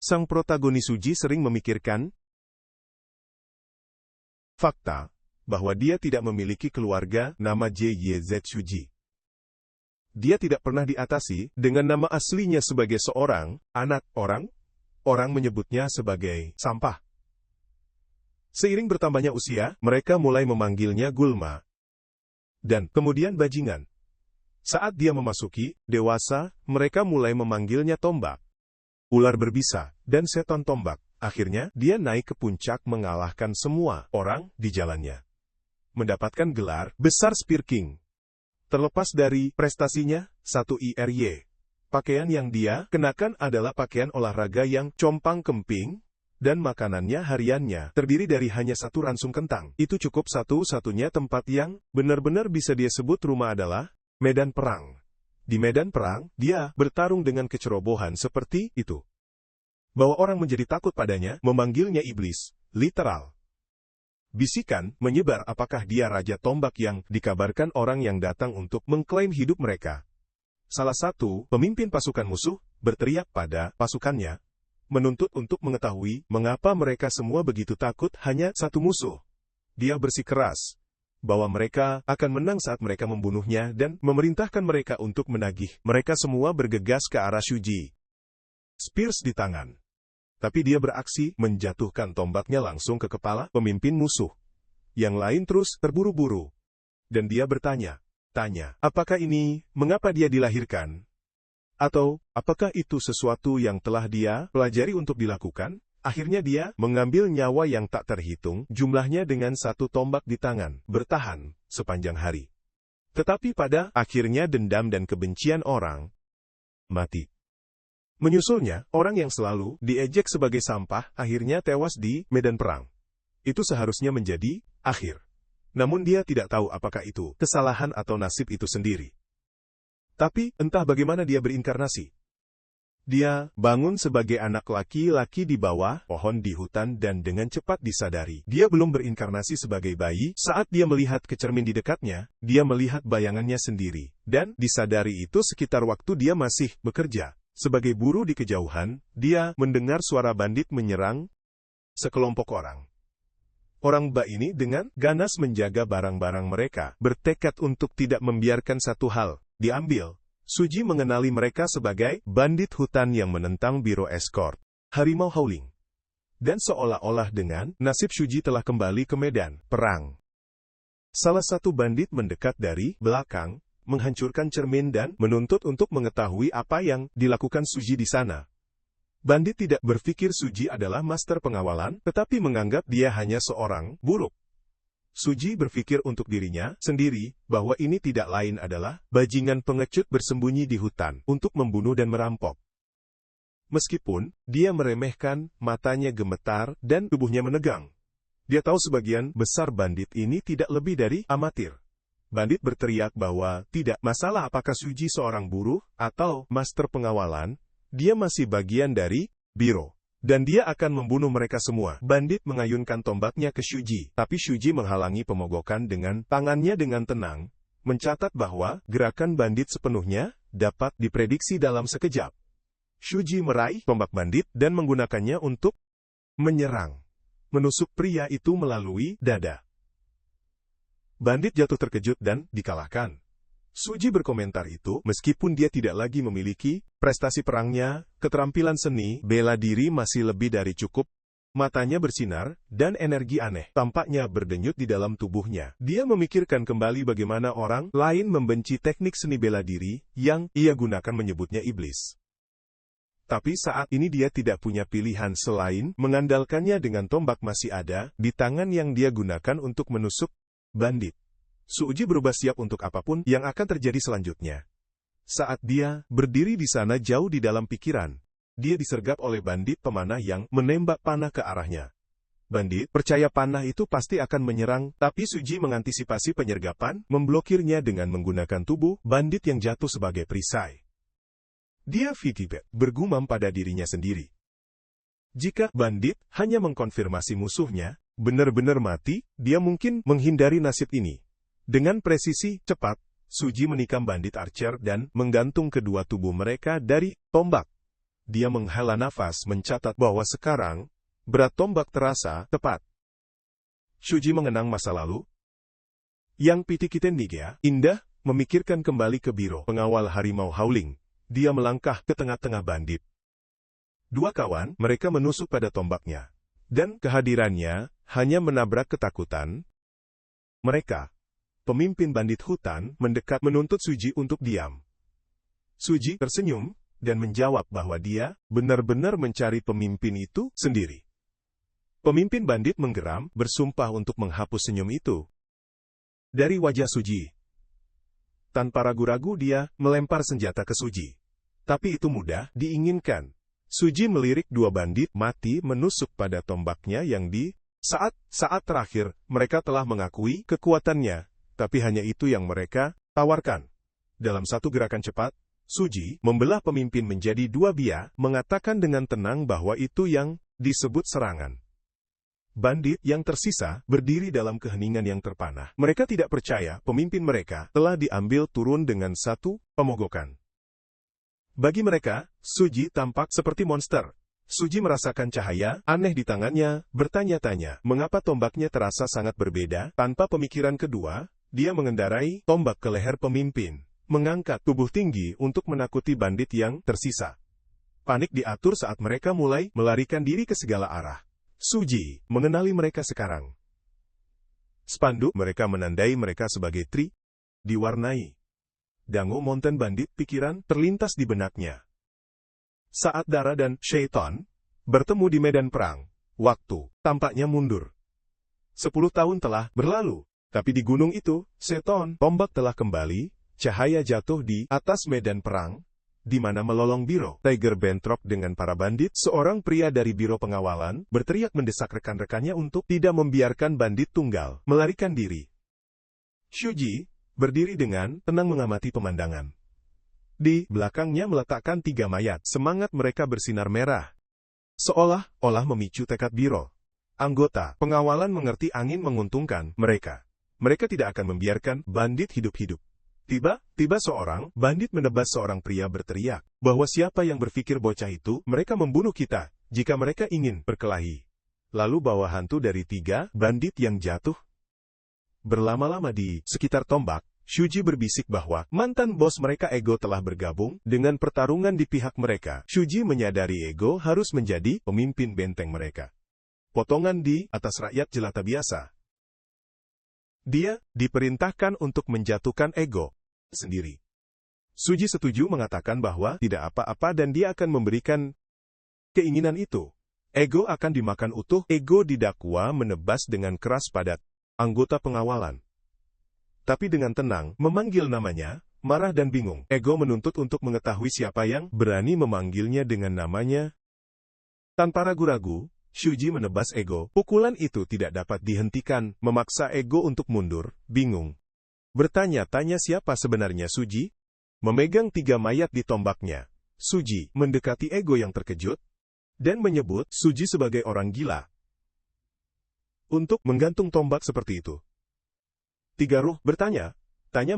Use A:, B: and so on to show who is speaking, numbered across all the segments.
A: Sang protagonis Suji sering memikirkan fakta bahwa dia tidak memiliki keluarga nama JYZ Suji. Dia tidak pernah diatasi dengan nama aslinya sebagai seorang anak orang. Orang menyebutnya sebagai sampah. Seiring bertambahnya usia, mereka mulai memanggilnya Gulma. Dan kemudian bajingan. Saat dia memasuki dewasa, mereka mulai memanggilnya tombak, ular berbisa, dan setan tombak. Akhirnya, dia naik ke puncak mengalahkan semua orang di jalannya. Mendapatkan gelar besar Spear King. Terlepas dari prestasinya, 1 IRY. Pakaian yang dia kenakan adalah pakaian olahraga yang compang-kemping, dan makanannya hariannya terdiri dari hanya 1 ransum kentang. Itu cukup. Satu-satunya tempat yang benar-benar bisa dia sebut rumah adalah medan perang. Di medan perang, dia bertarung dengan kecerobohan seperti itu. Bahwa orang menjadi takut padanya, memanggilnya iblis, literal. Bisikan menyebar apakah dia raja tombak yang dikabarkan orang yang datang untuk mengklaim hidup mereka. Salah satu pemimpin pasukan musuh berteriak pada pasukannya, menuntut untuk mengetahui mengapa mereka semua begitu takut hanya 1 musuh. Dia bersikeras bahwa mereka akan menang saat mereka membunuhnya dan memerintahkan mereka untuk menagih. Mereka semua bergegas ke arah Suji, spears di tangan. Tapi dia beraksi menjatuhkan tombaknya langsung ke kepala pemimpin musuh. Yang lain terus terburu-buru. Dan dia bertanya, apakah ini mengapa dia dilahirkan? Atau, apakah itu sesuatu yang telah dia pelajari untuk dilakukan? Akhirnya dia mengambil nyawa yang tak terhitung jumlahnya dengan 1 tombak di tangan, bertahan sepanjang hari. Tetapi pada akhirnya dendam dan kebencian orang mati. Menyusulnya, orang yang selalu diejek sebagai sampah akhirnya tewas di medan perang. Itu seharusnya menjadi akhir. Namun dia tidak tahu apakah itu kesalahan atau nasib itu sendiri. Tapi, entah bagaimana dia berinkarnasi. Dia bangun sebagai anak laki-laki di bawah pohon di hutan dan dengan cepat disadari. Dia belum berinkarnasi sebagai bayi. Saat dia melihat ke cermin di dekatnya, dia melihat bayangannya sendiri. Dan disadari itu sekitar waktu dia masih bekerja. Sebagai buruh di kejauhan, dia mendengar suara bandit menyerang sekelompok orang. Orang Ba ini dengan ganas menjaga barang-barang mereka, bertekad untuk tidak membiarkan satu hal diambil. Suji mengenali mereka sebagai bandit hutan yang menentang biro eskort harimau howling. Dan seolah-olah dengan nasib Suji telah kembali ke medan perang. Salah satu bandit mendekat dari belakang, menghancurkan cermin dan menuntut untuk mengetahui apa yang dilakukan Suji di sana. Bandit tidak berpikir Suji adalah master pengawalan, tetapi menganggap dia hanya seorang buruk. Suji berpikir untuk dirinya sendiri, bahwa ini tidak lain adalah bajingan pengecut bersembunyi di hutan untuk membunuh dan merampok. Meskipun dia meremehkan, matanya gemetar, dan tubuhnya menegang. Dia tahu sebagian besar bandit ini tidak lebih dari amatir. Bandit berteriak bahwa tidak masalah apakah Suji seorang buruh atau master pengawalan, dia masih bagian dari biro. Dan dia akan membunuh mereka semua. Bandit mengayunkan tombaknya ke Suji, tapi Suji menghalangi pemogokan dengan tangannya dengan tenang, mencatat bahwa gerakan bandit sepenuhnya dapat diprediksi dalam sekejap. Suji meraih tombak bandit dan menggunakannya untuk menyerang, menusuk pria itu melalui dada. Bandit jatuh terkejut dan dikalahkan. Suji berkomentar itu, meskipun dia tidak lagi memiliki prestasi perangnya, keterampilan seni, bela diri masih lebih dari cukup. Matanya bersinar, dan energi aneh tampaknya berdenyut di dalam tubuhnya. Dia memikirkan kembali bagaimana orang lain membenci teknik seni bela diri, yang ia gunakan menyebutnya iblis. Tapi saat ini dia tidak punya pilihan selain mengandalkannya dengan tombak masih ada di tangan yang dia gunakan untuk menusuk bandit. Suji berubah siap untuk apapun yang akan terjadi selanjutnya. Saat dia berdiri di sana jauh di dalam pikiran, dia disergap oleh bandit pemanah yang menembak panah ke arahnya. Bandit percaya panah itu pasti akan menyerang, tapi Suji mengantisipasi penyergapan, memblokirnya dengan menggunakan tubuh bandit yang jatuh sebagai perisai. Dia bergumam pada dirinya sendiri. Jika bandit hanya mengkonfirmasi musuhnya benar-benar mati, dia mungkin menghindari nasib ini. Dengan presisi cepat, Suji menikam bandit archer dan menggantung kedua tubuh mereka dari tombak. Dia menghela nafas mencatat bahwa sekarang, berat tombak terasa tepat. Shuji mengenang masa lalu. Yang Pitikiten Niga, indah, memikirkan kembali ke biro pengawal harimau Howling. Dia melangkah ke tengah-tengah bandit. Dua kawan, mereka menusuk pada tombaknya. Dan kehadirannya hanya menabrak ketakutan. Mereka, pemimpin bandit hutan, mendekat menuntut Shuji untuk diam. Shuji tersenyum dan menjawab bahwa dia benar-benar mencari pemimpin itu sendiri. Pemimpin bandit menggeram, bersumpah untuk menghapus senyum itu dari wajah Shuji. Tanpa ragu-ragu dia melempar senjata ke Shuji. Tapi itu mudah diinginkan. Shuji melirik dua bandit mati menusuk pada tombaknya yang di saat terakhir mereka telah mengakui kekuatannya, tapi hanya itu yang mereka tawarkan. Dalam satu gerakan cepat, Shuji membelah pemimpin menjadi dua biak, mengatakan dengan tenang bahwa itu yang disebut serangan. Bandit yang tersisa berdiri dalam keheningan yang terpanah. Mereka tidak percaya pemimpin mereka telah diambil turun dengan satu pemogokan. Bagi mereka, Shuji tampak seperti monster. Shuji merasakan cahaya aneh di tangannya, bertanya-tanya mengapa tombaknya terasa sangat berbeda. Tanpa pemikiran kedua, dia mengendarai tombak ke leher pemimpin, mengangkat tubuh tinggi untuk menakuti bandit yang tersisa. Panik diatur saat mereka mulai melarikan diri ke segala arah. Shuji mengenali mereka sekarang. Spanduk mereka menandai mereka sebagai Tri, diwarnai dangu Mountain Bandit. Pikiran terlintas di benaknya. Saat Dara dan Shaitan bertemu di medan perang, waktu tampaknya mundur. 10 tahun telah berlalu, tapi di gunung itu, Seton tombak telah kembali. Cahaya jatuh di atas medan perang, di mana melolong biro Tiger bentrok dengan para bandit. Seorang pria dari biro pengawalan berteriak mendesak rekan-rekannya untuk tidak membiarkan bandit tunggal melarikan diri. Shuji berdiri dengan tenang mengamati pemandangan. Di belakangnya meletakkan 3 mayat. Semangat mereka bersinar merah, seolah-olah memicu tekad biro. Anggota pengawalan mengerti angin menguntungkan mereka. Mereka tidak akan membiarkan bandit hidup-hidup. Tiba-tiba seorang bandit menebas seorang pria berteriak bahwa siapa yang berpikir bocah itu, mereka membunuh kita jika mereka ingin berkelahi. Lalu bawa hantu dari 3 bandit yang jatuh. Berlama-lama di sekitar tombak, Shuji berbisik bahwa mantan bos mereka Ego telah bergabung dengan pertarungan di pihak mereka. Shuji menyadari Ego harus menjadi pemimpin benteng mereka. Potongan di atas rakyat jelata biasa. Dia diperintahkan untuk menjatuhkan Ego sendiri. Shuji setuju mengatakan bahwa tidak apa-apa dan dia akan memberikan keinginan itu. Ego akan dimakan utuh. Ego didakwa menebas dengan keras pada anggota pengawalan. Tapi dengan tenang, memanggil namanya, marah dan bingung. Ego menuntut untuk mengetahui siapa yang berani memanggilnya dengan namanya. Tanpa ragu-ragu, Shuji menebas Ego. Pukulan itu tidak dapat dihentikan, memaksa Ego untuk mundur, bingung. Bertanya-tanya siapa sebenarnya Shuji? Memegang 3 mayat di tombaknya, Shuji mendekati Ego yang terkejut, dan menyebut Shuji sebagai orang gila untuk menggantung tombak seperti itu. 3 ruh bertanya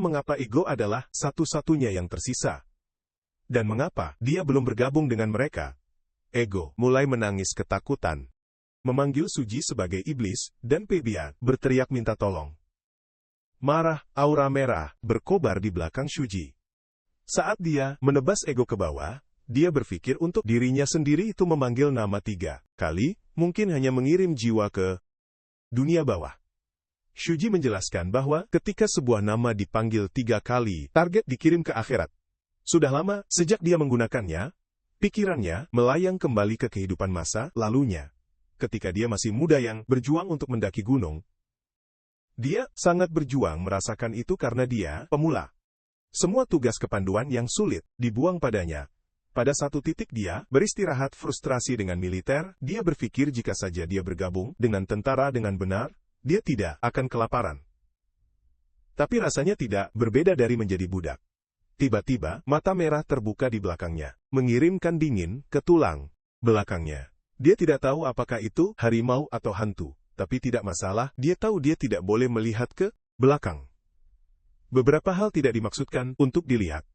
A: mengapa Ego adalah satu-satunya yang tersisa. Dan mengapa dia belum bergabung dengan mereka. Ego mulai menangis ketakutan, memanggil Shuji sebagai iblis, dan Pebian berteriak minta tolong. Marah, aura merah berkobar di belakang Shuji. Saat dia menebas Ego ke bawah, dia berpikir untuk dirinya sendiri itu memanggil nama 3 kali, mungkin hanya mengirim jiwa ke dunia bawah. Shuji menjelaskan bahwa ketika sebuah nama dipanggil 3 kali, target dikirim ke akhirat. Sudah lama sejak dia menggunakannya, pikirannya melayang kembali ke kehidupan masa lalunya. Ketika dia masih muda yang berjuang untuk mendaki gunung, dia sangat berjuang merasakan itu karena dia pemula. Semua tugas kepanduan yang sulit dibuang padanya. Pada satu titik dia beristirahat frustrasi dengan militer. Dia berpikir jika saja dia bergabung dengan tentara dengan benar, dia tidak akan kelaparan. Tapi rasanya tidak berbeda dari menjadi budak. Tiba-tiba, mata merah terbuka di belakangnya, mengirimkan dingin ke tulang belakangnya. Dia tidak tahu apakah itu harimau atau hantu. Tapi tidak masalah, dia tahu dia tidak boleh melihat ke belakang. Beberapa hal tidak dimaksudkan untuk dilihat.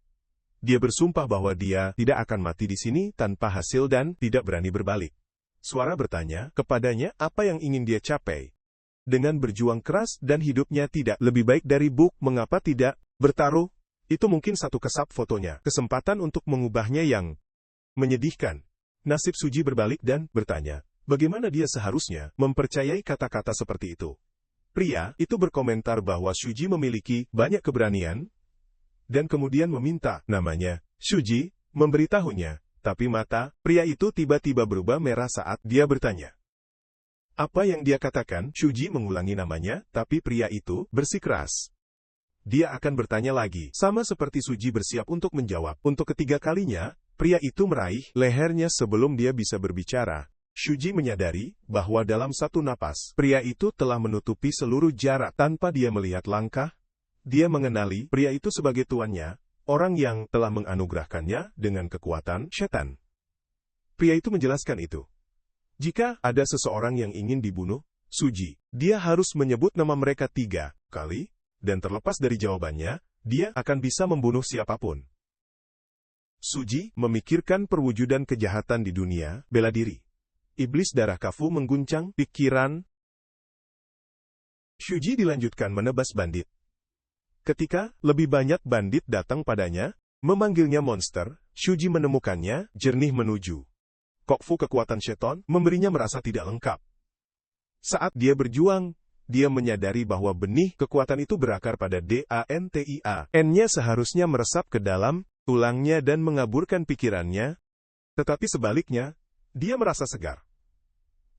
A: Dia bersumpah bahwa dia tidak akan mati di sini tanpa hasil dan tidak berani berbalik. Suara bertanya kepadanya apa yang ingin dia capai. Dengan berjuang keras dan hidupnya tidak lebih baik dari Book, mengapa tidak bertaruh? Itu mungkin satu kesap fotonya, kesempatan untuk mengubahnya yang menyedihkan. Nasib Suji berbalik dan bertanya, bagaimana dia seharusnya mempercayai kata-kata seperti itu. Pria itu berkomentar bahwa Suji memiliki banyak keberanian, dan kemudian meminta namanya. Suji memberitahunya, tapi mata pria itu tiba-tiba berubah merah saat dia bertanya. Apa yang dia katakan? Suji mengulangi namanya, tapi pria itu bersikeras. Dia akan bertanya lagi, sama seperti Suji bersiap untuk menjawab. Untuk ketiga kalinya, pria itu meraih lehernya sebelum dia bisa berbicara. Suji menyadari bahwa dalam satu napas, pria itu telah menutupi seluruh jarak tanpa dia melihat langkah. Dia mengenali pria itu sebagai tuannya, orang yang telah menganugerahkannya dengan kekuatan setan. Pria itu menjelaskan itu. Jika ada seseorang yang ingin dibunuh Suji, dia harus menyebut nama mereka 3 kali, dan terlepas dari jawabannya, dia akan bisa membunuh siapapun. Suji memikirkan perwujudan kejahatan di dunia bela diri. Iblis darah Kafu mengguncang pikiran. Suji dilanjutkan menebas bandit. Ketika lebih banyak bandit datang padanya, memanggilnya monster, Suji menemukannya jernih menuju Kokfu kekuatan Sheton, memberinya merasa tidak lengkap. Saat dia berjuang, dia menyadari bahwa benih kekuatan itu berakar pada DANTIA. N-nya seharusnya meresap ke dalam tulangnya dan mengaburkan pikirannya, tetapi sebaliknya, dia merasa segar.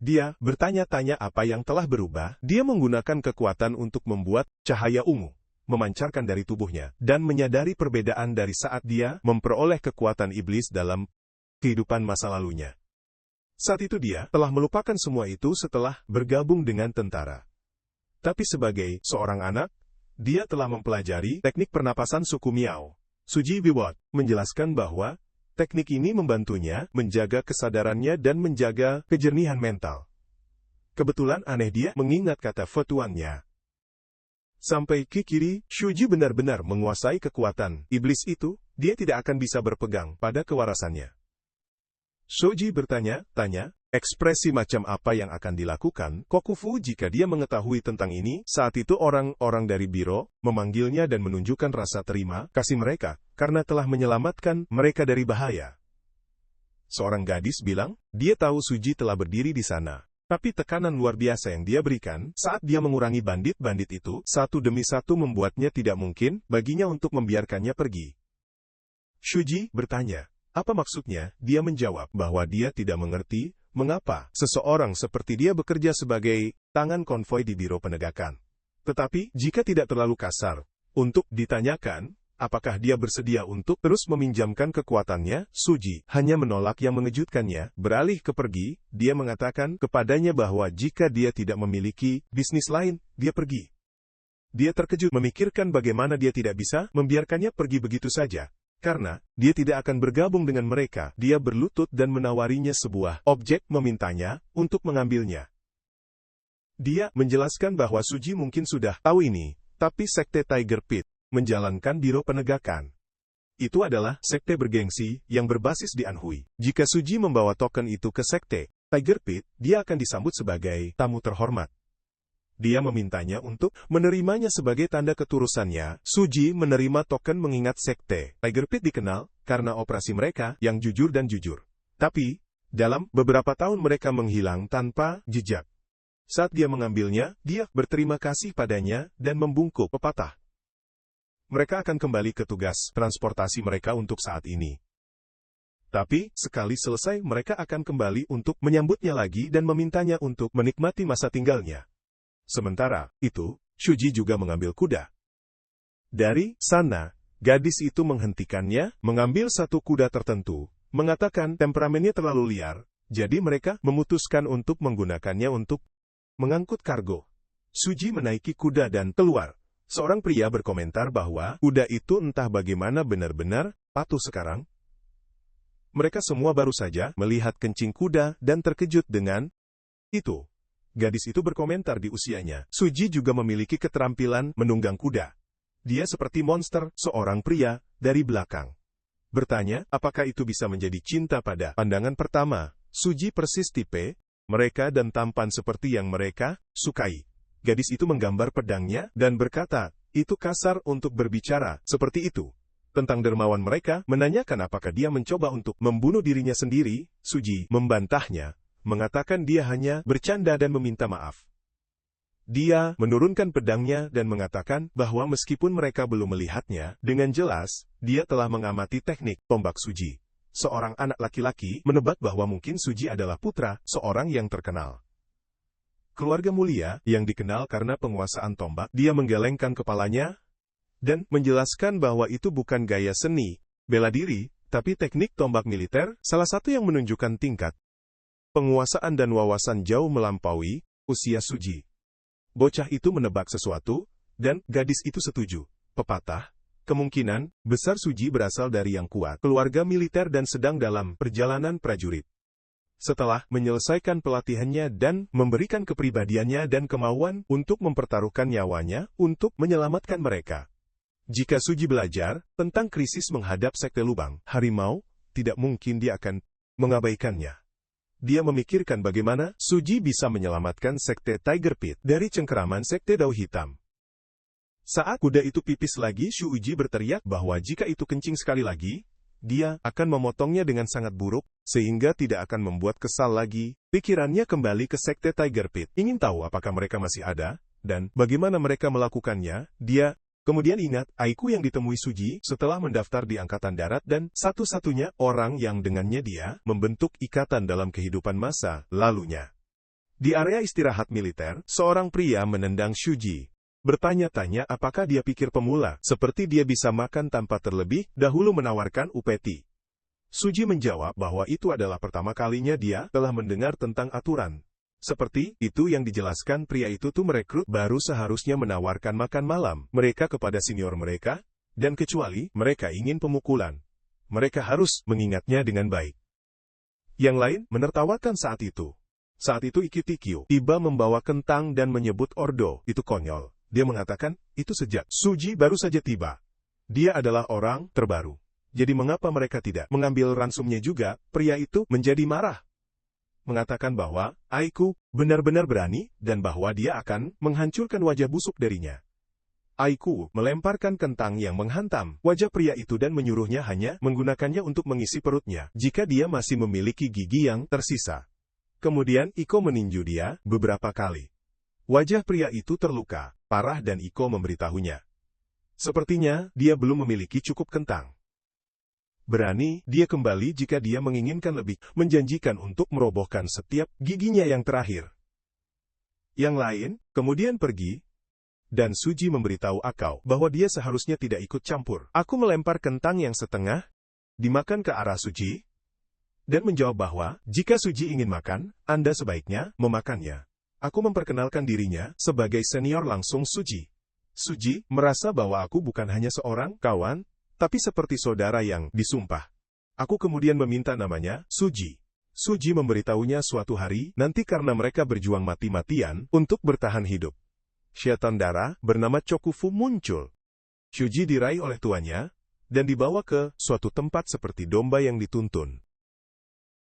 A: Dia bertanya-tanya apa yang telah berubah. Dia menggunakan kekuatan untuk membuat cahaya ungu memancarkan dari tubuhnya, dan menyadari perbedaan dari saat dia memperoleh kekuatan iblis dalam kehidupan masa lalunya. Saat itu dia telah melupakan semua itu setelah bergabung dengan tentara. Tapi sebagai seorang anak, dia telah mempelajari teknik pernapasan suku Miao. Suji Biwot menjelaskan bahwa teknik ini membantunya menjaga kesadarannya dan menjaga kejernihan mental. Kebetulan aneh dia mengingat kata fetuannya. Sampai ke kiri, Suji benar-benar menguasai kekuatan iblis itu, dia tidak akan bisa berpegang pada kewarasannya. Suji bertanya-tanya, ekspresi macam apa yang akan dilakukan Kokufu jika dia mengetahui tentang ini. Saat itu orang-orang dari biro memanggilnya dan menunjukkan rasa terima kasih mereka, karena telah menyelamatkan mereka dari bahaya. Seorang gadis bilang, dia tahu Suji telah berdiri di sana. Tapi tekanan luar biasa yang dia berikan saat dia mengurangi bandit-bandit itu, satu demi satu membuatnya tidak mungkin baginya untuk membiarkannya pergi. Suji bertanya, apa maksudnya? Dia menjawab bahwa dia tidak mengerti mengapa seseorang seperti dia bekerja sebagai tangan konvoi di biro penegakan. Tetapi, jika tidak terlalu kasar untuk ditanyakan, apakah dia bersedia untuk terus meminjamkan kekuatannya? Suji hanya menolak. Yang mengejutkannya, beralih ke pergi, dia mengatakan kepadanya bahwa jika dia tidak memiliki bisnis lain, dia pergi. Dia terkejut memikirkan bagaimana dia tidak bisa membiarkannya pergi begitu saja. Karena dia tidak akan bergabung dengan mereka, dia berlutut dan menawarinya sebuah objek, memintanya untuk mengambilnya. Dia menjelaskan bahwa Suji mungkin sudah tahu ini, tapi sekte Tiger Pit menjalankan biro penegakan. Itu adalah sekte bergengsi yang berbasis di Anhui. Jika Suji membawa token itu ke sekte Tiger Pit, dia akan disambut sebagai tamu terhormat. Dia memintanya untuk menerimanya sebagai tanda keturusannya. Suji menerima token mengingat sekte Tiger Pit dikenal karena operasi mereka yang jujur dan jujur. Tapi, dalam beberapa tahun mereka menghilang tanpa jejak. Saat dia mengambilnya, dia berterima kasih padanya dan membungkuk pepatah. Mereka akan kembali ke tugas transportasi mereka untuk saat ini. Tapi, sekali selesai mereka akan kembali untuk menyambutnya lagi dan memintanya untuk menikmati masa tinggalnya. Sementara itu, Suji juga mengambil kuda. Dari sana, gadis itu menghentikannya, mengambil satu kuda tertentu, mengatakan temperamennya terlalu liar, jadi mereka memutuskan untuk menggunakannya untuk mengangkut kargo. Suji menaiki kuda dan keluar. Seorang pria berkomentar bahwa kuda itu entah bagaimana benar-benar patuh sekarang. Mereka semua baru saja melihat kencing kuda dan terkejut dengan itu. Gadis itu berkomentar di usianya. Suji juga memiliki keterampilan menunggang kuda. Dia seperti monster, seorang pria dari belakang. bertanya apakah itu bisa menjadi cinta pada pandangan pertama. Suji persis tipe mereka dan tampan seperti yang mereka sukai. Gadis itu menggambar pedangnya dan berkata, itu kasar untuk berbicara seperti itu. Tentang dermawan mereka, menanyakan apakah dia mencoba untuk membunuh dirinya sendiri. Suji membantahnya, mengatakan dia hanya bercanda dan meminta maaf. Dia menurunkan pedangnya dan mengatakan bahwa meskipun mereka belum melihatnya dengan jelas, dia telah mengamati teknik tombak Suji. Seorang anak laki-laki menebak bahwa mungkin Suji adalah putra seorang yang terkenal. Keluarga mulia yang dikenal karena penguasaan tombak, dia menggelengkan kepalanya dan menjelaskan bahwa itu bukan gaya seni bela diri, tapi teknik tombak militer, salah satu yang menunjukkan tingkat penguasaan dan wawasan jauh melampaui usia Suji. Bocah itu menebak sesuatu, dan gadis itu setuju. Pepatah, kemungkinan besar Suji berasal dari yang kuat, keluarga militer dan sedang dalam perjalanan prajurit. Setelah menyelesaikan pelatihannya dan memberikan kepribadiannya dan kemauan untuk mempertaruhkan nyawanya untuk menyelamatkan mereka. Jika Suji belajar tentang krisis menghadap sekte lubang harimau, tidak mungkin dia akan mengabaikannya. Dia memikirkan bagaimana Suji bisa menyelamatkan sekte Tiger Pit dari cengkeraman sekte Dao Hitam. Saat kuda itu pipis lagi, Shu Uji berteriak bahwa jika itu kencing sekali lagi, dia akan memotongnya dengan sangat buruk, sehingga tidak akan membuat kesal lagi. Pikirannya kembali ke sekte Tiger Pit, ingin tahu apakah mereka masih ada, dan bagaimana mereka melakukannya. Dia kemudian ingat Aiku yang ditemui Suji setelah mendaftar di Angkatan Darat dan satu-satunya orang yang dengannya dia membentuk ikatan dalam kehidupan masa lalunya. Di area istirahat militer, seorang pria menendang Suji. Bertanya-tanya apakah dia pikir pemula, seperti dia bisa makan tanpa terlebih dahulu menawarkan upeti. Suji menjawab bahwa itu adalah pertama kalinya dia telah mendengar tentang aturan seperti itu yang dijelaskan. Pria itu tuh merekrut baru seharusnya menawarkan makan malam mereka kepada senior mereka, dan kecuali mereka ingin pemukulan, mereka harus mengingatnya dengan baik. Yang lain menertawakan saat itu. Saat itu Ikitikyo tiba membawa kentang dan menyebut Ordo itu konyol. Dia mengatakan, itu sejak Suji baru saja tiba. Dia adalah orang terbaru. Jadi mengapa mereka tidak mengambil ransumnya juga? Pria itu menjadi marah. Mengatakan bahwa Aiku benar-benar berani, dan bahwa dia akan menghancurkan wajah busuk darinya. Aiku melemparkan kentang yang menghantam wajah pria itu dan menyuruhnya hanya menggunakannya untuk mengisi perutnya, jika dia masih memiliki gigi yang tersisa. Kemudian Iko meninju dia beberapa kali. Wajah pria itu terluka parah dan Iko memberitahunya. Sepertinya dia belum memiliki cukup kentang. Berani dia kembali jika dia menginginkan lebih, menjanjikan untuk merobohkan setiap giginya yang terakhir. Yang lain kemudian pergi, dan Suji memberitahu Akao bahwa dia seharusnya tidak ikut campur. Aku melempar kentang yang setengah dimakan ke arah Suji, dan menjawab bahwa jika Suji ingin makan, Anda sebaiknya memakannya. Aku memperkenalkan dirinya sebagai senior langsung Suji. Suji merasa bahwa aku bukan hanya seorang kawan, tapi seperti saudara yang disumpah. Aku kemudian meminta namanya Suji. Suji memberitahunya suatu hari nanti karena mereka berjuang mati-matian untuk bertahan hidup. Syaitan darah bernama Chokufu muncul. Suji diraih oleh tuannya dan dibawa ke suatu tempat seperti domba yang dituntun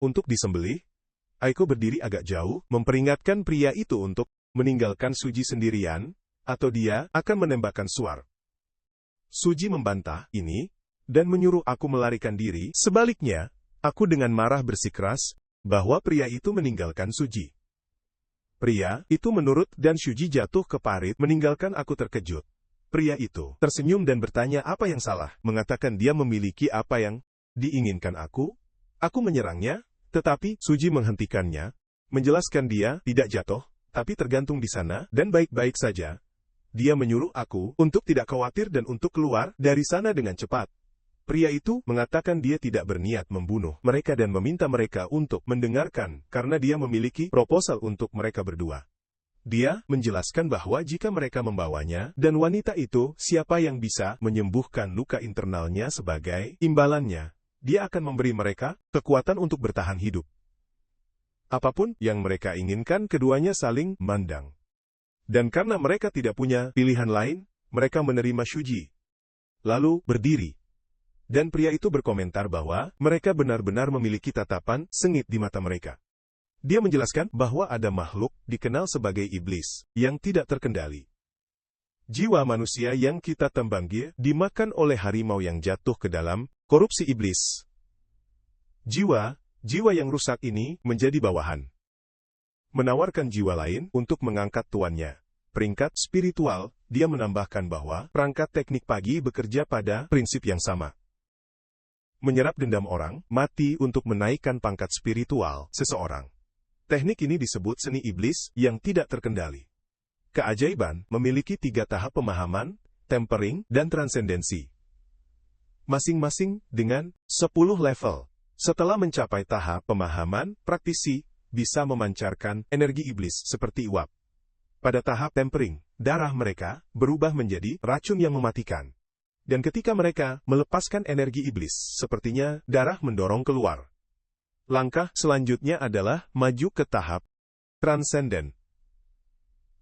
A: untuk disembelih. Aiko berdiri agak jauh, memperingatkan pria itu untuk meninggalkan Suji sendirian, atau dia akan menembakkan Suar. Suji membantah ini, dan menyuruh aku melarikan diri. Sebaliknya, aku dengan marah bersikeras bahwa pria itu meninggalkan Suji. Pria itu menurut dan Suji jatuh ke parit meninggalkan aku terkejut. Pria itu tersenyum dan bertanya apa yang salah, mengatakan dia memiliki apa yang diinginkan aku menyerangnya. Tetapi Suji menghentikannya, menjelaskan dia tidak jatuh, tapi tergantung di sana, dan baik-baik saja. Dia menyuruh aku untuk tidak khawatir dan untuk keluar dari sana dengan cepat. Pria itu mengatakan dia tidak berniat membunuh mereka dan meminta mereka untuk mendengarkan, karena dia memiliki proposal untuk mereka berdua. Dia menjelaskan bahwa jika mereka membawanya, dan wanita itu siapa yang bisa menyembuhkan luka internalnya sebagai imbalannya, dia akan memberi mereka kekuatan untuk bertahan hidup. Apapun yang mereka inginkan, keduanya saling mandang. Dan karena mereka tidak punya pilihan lain, mereka menerima Suji. Lalu berdiri. Dan pria itu berkomentar bahwa mereka benar-benar memiliki tatapan sengit di mata mereka. Dia menjelaskan bahwa ada makhluk dikenal sebagai iblis yang tidak terkendali. Jiwa manusia yang kita tembangi dimakan oleh harimau yang jatuh ke dalam korupsi iblis. Jiwa yang rusak ini menjadi bawahan. Menawarkan jiwa lain untuk mengangkat tuannya. Peringkat spiritual, dia menambahkan bahwa perangkat teknik pagi bekerja pada prinsip yang sama. Menyerap dendam orang, mati untuk menaikkan pangkat spiritual seseorang. Teknik ini disebut seni iblis yang tidak terkendali. Keajaiban memiliki 3 tahap pemahaman, tempering, dan transendensi. Masing-masing dengan 10 level. Setelah mencapai tahap pemahaman, praktisi bisa memancarkan energi iblis seperti uap. Pada tahap tempering, darah mereka berubah menjadi racun yang mematikan. Dan ketika mereka melepaskan energi iblis, sepertinya darah mendorong keluar. Langkah selanjutnya adalah maju ke tahap transenden.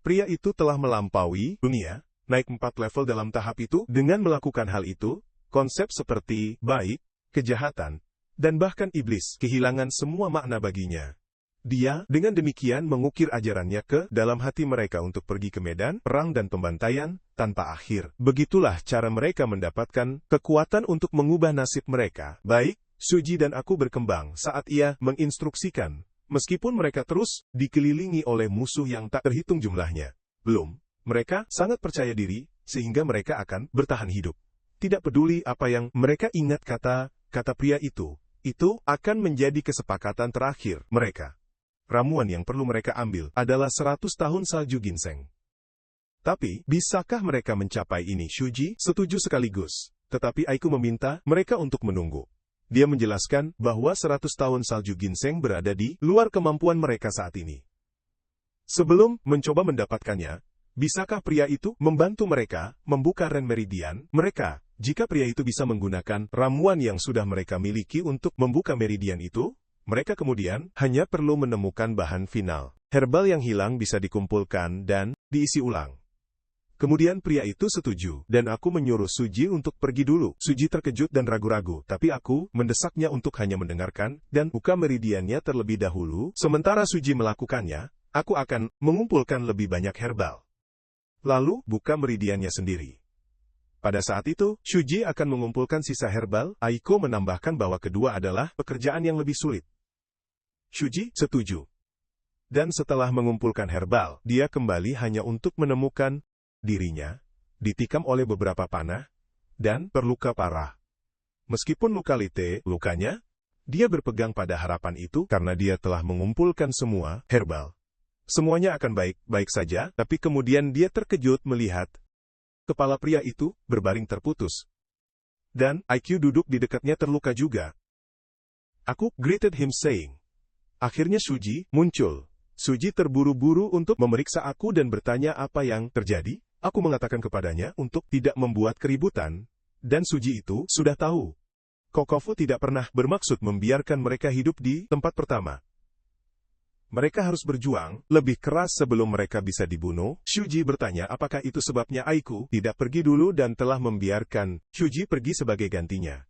A: Pria itu telah melampaui dunia, naik 4 level dalam tahap itu. Dengan melakukan hal itu, konsep seperti baik, kejahatan, dan bahkan iblis kehilangan semua makna baginya. Dia dengan demikian mengukir ajarannya ke dalam hati mereka untuk pergi ke medan perang dan pembantaian tanpa akhir. Begitulah cara mereka mendapatkan kekuatan untuk mengubah nasib mereka. Baik, Suji dan aku berkembang saat ia menginstruksikan. Meskipun mereka terus dikelilingi oleh musuh yang tak terhitung jumlahnya. Mereka sangat percaya diri, sehingga mereka akan bertahan hidup. Tidak peduli apa yang mereka ingat kata pria itu akan menjadi kesepakatan terakhir mereka. Ramuan yang perlu mereka ambil adalah 100 tahun salju ginseng. Tapi, bisakah mereka mencapai ini? Shuji setuju sekaligus, tetapi Aiku meminta mereka untuk menunggu. Dia menjelaskan bahwa 100 tahun salju ginseng berada di luar kemampuan mereka saat ini. Sebelum mencoba mendapatkannya, bisakah pria itu membantu mereka membuka Ren Meridian mereka? Jika pria itu bisa menggunakan ramuan yang sudah mereka miliki untuk membuka meridian itu, mereka kemudian hanya perlu menemukan bahan final. Herbal yang hilang bisa dikumpulkan dan diisi ulang. Kemudian pria itu setuju, dan aku menyuruh Suji untuk pergi dulu. Suji terkejut dan ragu-ragu, tapi aku mendesaknya untuk hanya mendengarkan dan buka meridiannya terlebih dahulu. Sementara Suji melakukannya, aku akan mengumpulkan lebih banyak herbal. Lalu, buka meridiannya sendiri. Pada saat itu, Shuji akan mengumpulkan sisa herbal. Aiko menambahkan bahwa kedua adalah pekerjaan yang lebih sulit. Shuji setuju. Dan setelah mengumpulkan herbal, dia kembali hanya untuk menemukan dirinya ditikam oleh beberapa panah dan terluka parah. Meskipun lukanya, dia berpegang pada harapan itu karena dia telah mengumpulkan semua herbal. Semuanya akan baik-baik saja, tapi kemudian dia terkejut melihat kepala pria itu berbaring terputus. Dan IQ duduk di dekatnya terluka juga. Aku greeted him saying. Akhirnya Shuji muncul. Shuji terburu-buru untuk memeriksa aku dan bertanya apa yang terjadi. Aku mengatakan kepadanya untuk tidak membuat keributan, dan Shuji itu sudah tahu. Kokofu tidak pernah bermaksud membiarkan mereka hidup di tempat pertama. Mereka harus berjuang lebih keras sebelum mereka bisa dibunuh. Shuji bertanya apakah itu sebabnya Aiku tidak pergi dulu dan telah membiarkan Shuji pergi sebagai gantinya.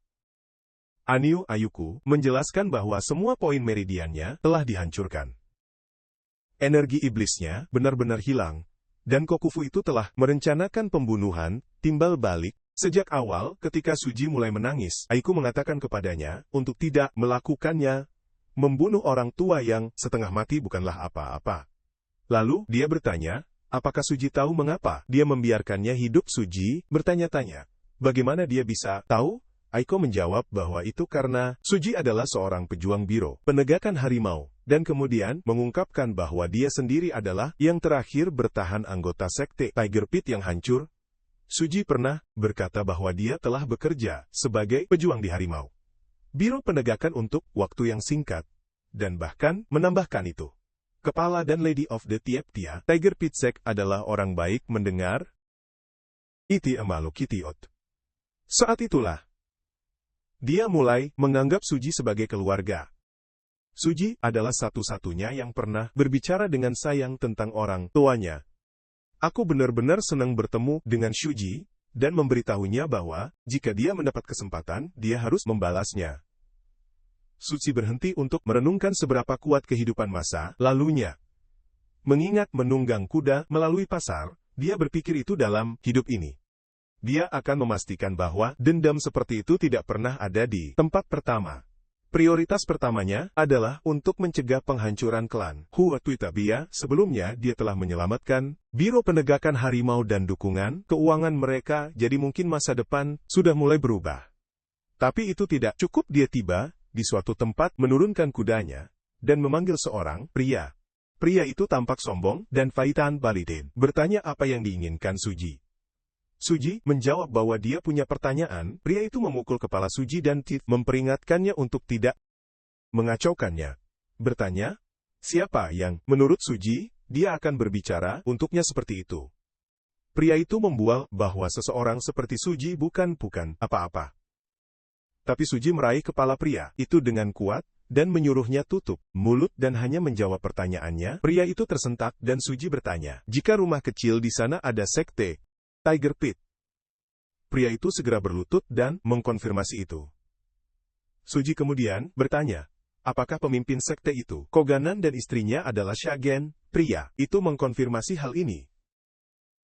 A: Aniu Ayuku menjelaskan bahwa semua poin meridiannya telah dihancurkan. Energi iblisnya benar-benar hilang. Dan Kokufu itu telah merencanakan pembunuhan, timbal balik. Sejak awal, ketika Shuji mulai menangis, Aiku mengatakan kepadanya untuk tidak melakukannya. Membunuh orang tua yang setengah mati bukanlah apa-apa. Lalu, dia bertanya, apakah Shuji tahu mengapa dia membiarkannya hidup? Shuji bertanya-tanya, bagaimana dia bisa tahu? Aiko menjawab bahwa itu karena Shuji adalah seorang pejuang biro, penegakan harimau, dan kemudian mengungkapkan bahwa dia sendiri adalah yang terakhir bertahan anggota sekte Tiger Pit yang hancur. Shuji pernah berkata bahwa dia telah bekerja sebagai pejuang di harimau. Biro penegakan untuk waktu yang singkat, dan bahkan menambahkan itu. Kepala dan Lady of the Tieptia, Tiger Pit Sect adalah orang baik mendengar. Iti amalu kitiot. Saat itulah, dia mulai menganggap Shuji sebagai keluarga. Shuji adalah satu-satunya yang pernah berbicara dengan sayang tentang orang tuanya. Aku benar-benar senang bertemu dengan Shuji, dan memberitahunya bahwa, jika dia mendapat kesempatan, dia harus membalasnya. Suci berhenti untuk merenungkan seberapa kuat kehidupan masa lalunya. Mengingat menunggang kuda melalui pasar, dia berpikir itu dalam hidup ini. Dia akan memastikan bahwa dendam seperti itu tidak pernah ada di tempat pertama. Prioritas pertamanya adalah untuk mencegah penghancuran klan Huatuitabia. Sebelumnya dia telah menyelamatkan Biro Penegakan Harimau dan dukungan keuangan mereka, jadi mungkin masa depan sudah mulai berubah. Tapi itu tidak cukup. Dia tiba di suatu tempat, menurunkan kudanya, dan memanggil seorang pria. Pria itu tampak sombong, dan Faitan Balidin bertanya apa yang diinginkan Suji. Suji menjawab bahwa dia punya pertanyaan. Pria itu memukul kepala Suji dan memperingatkannya untuk tidak mengacaukannya. Bertanya, siapa yang, menurut Suji, dia akan berbicara untuknya seperti itu. Pria itu membual bahwa seseorang seperti Suji bukan apa-apa. Tapi Suji meraih kepala pria itu dengan kuat, dan menyuruhnya tutup mulut dan hanya menjawab pertanyaannya. Pria itu tersentak, dan Suji bertanya, jika rumah kecil di sana ada sekte Tiger Pit. Pria itu segera berlutut dan mengkonfirmasi itu. Suji kemudian bertanya, apakah pemimpin sekte itu Koganan dan istrinya adalah Shagen? Pria itu mengkonfirmasi hal ini.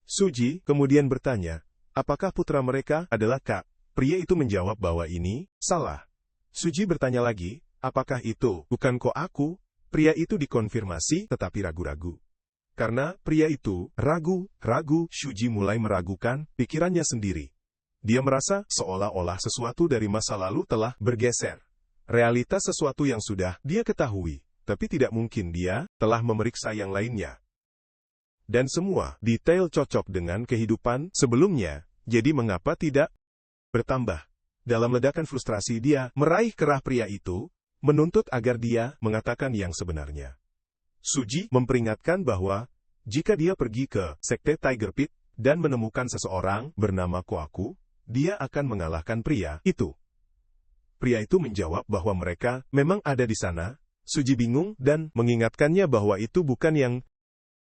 A: Suji kemudian bertanya, apakah putra mereka adalah Kak? Pria itu menjawab bahwa ini salah. Suji bertanya lagi, apakah itu bukan kok aku? Pria itu dikonfirmasi tetapi ragu-ragu. Karena pria itu ragu, Suji mulai meragukan pikirannya sendiri. Dia merasa seolah-olah sesuatu dari masa lalu telah bergeser. Realitas sesuatu yang sudah dia ketahui, tapi tidak mungkin dia telah memeriksa yang lainnya. Dan semua detail cocok dengan kehidupan sebelumnya, jadi mengapa tidak bertambah? Dalam ledakan frustrasi dia meraih kerah pria itu, menuntut agar dia mengatakan yang sebenarnya. Suji memperingatkan bahwa, jika dia pergi ke sekte Tiger Pit, dan menemukan seseorang bernama Koaku, dia akan mengalahkan pria itu. Pria itu menjawab bahwa mereka memang ada di sana. Suji bingung dan mengingatkannya bahwa itu bukan yang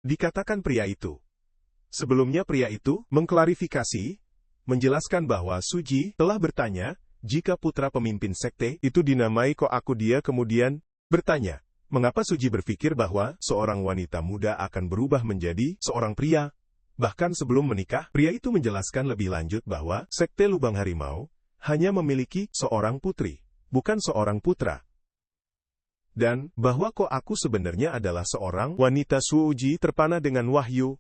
A: dikatakan pria itu. Sebelumnya pria itu mengklarifikasi, menjelaskan bahwa Suji telah bertanya, jika putra pemimpin sekte itu dinamai Koaku. Dia kemudian bertanya, mengapa Suji berpikir bahwa seorang wanita muda akan berubah menjadi seorang pria? Bahkan sebelum menikah, pria itu menjelaskan lebih lanjut bahwa sekte Lubang Harimau hanya memiliki seorang putri, bukan seorang putra. Dan bahwa Koaku sebenarnya adalah seorang wanita Suji terpana dengan wahyu.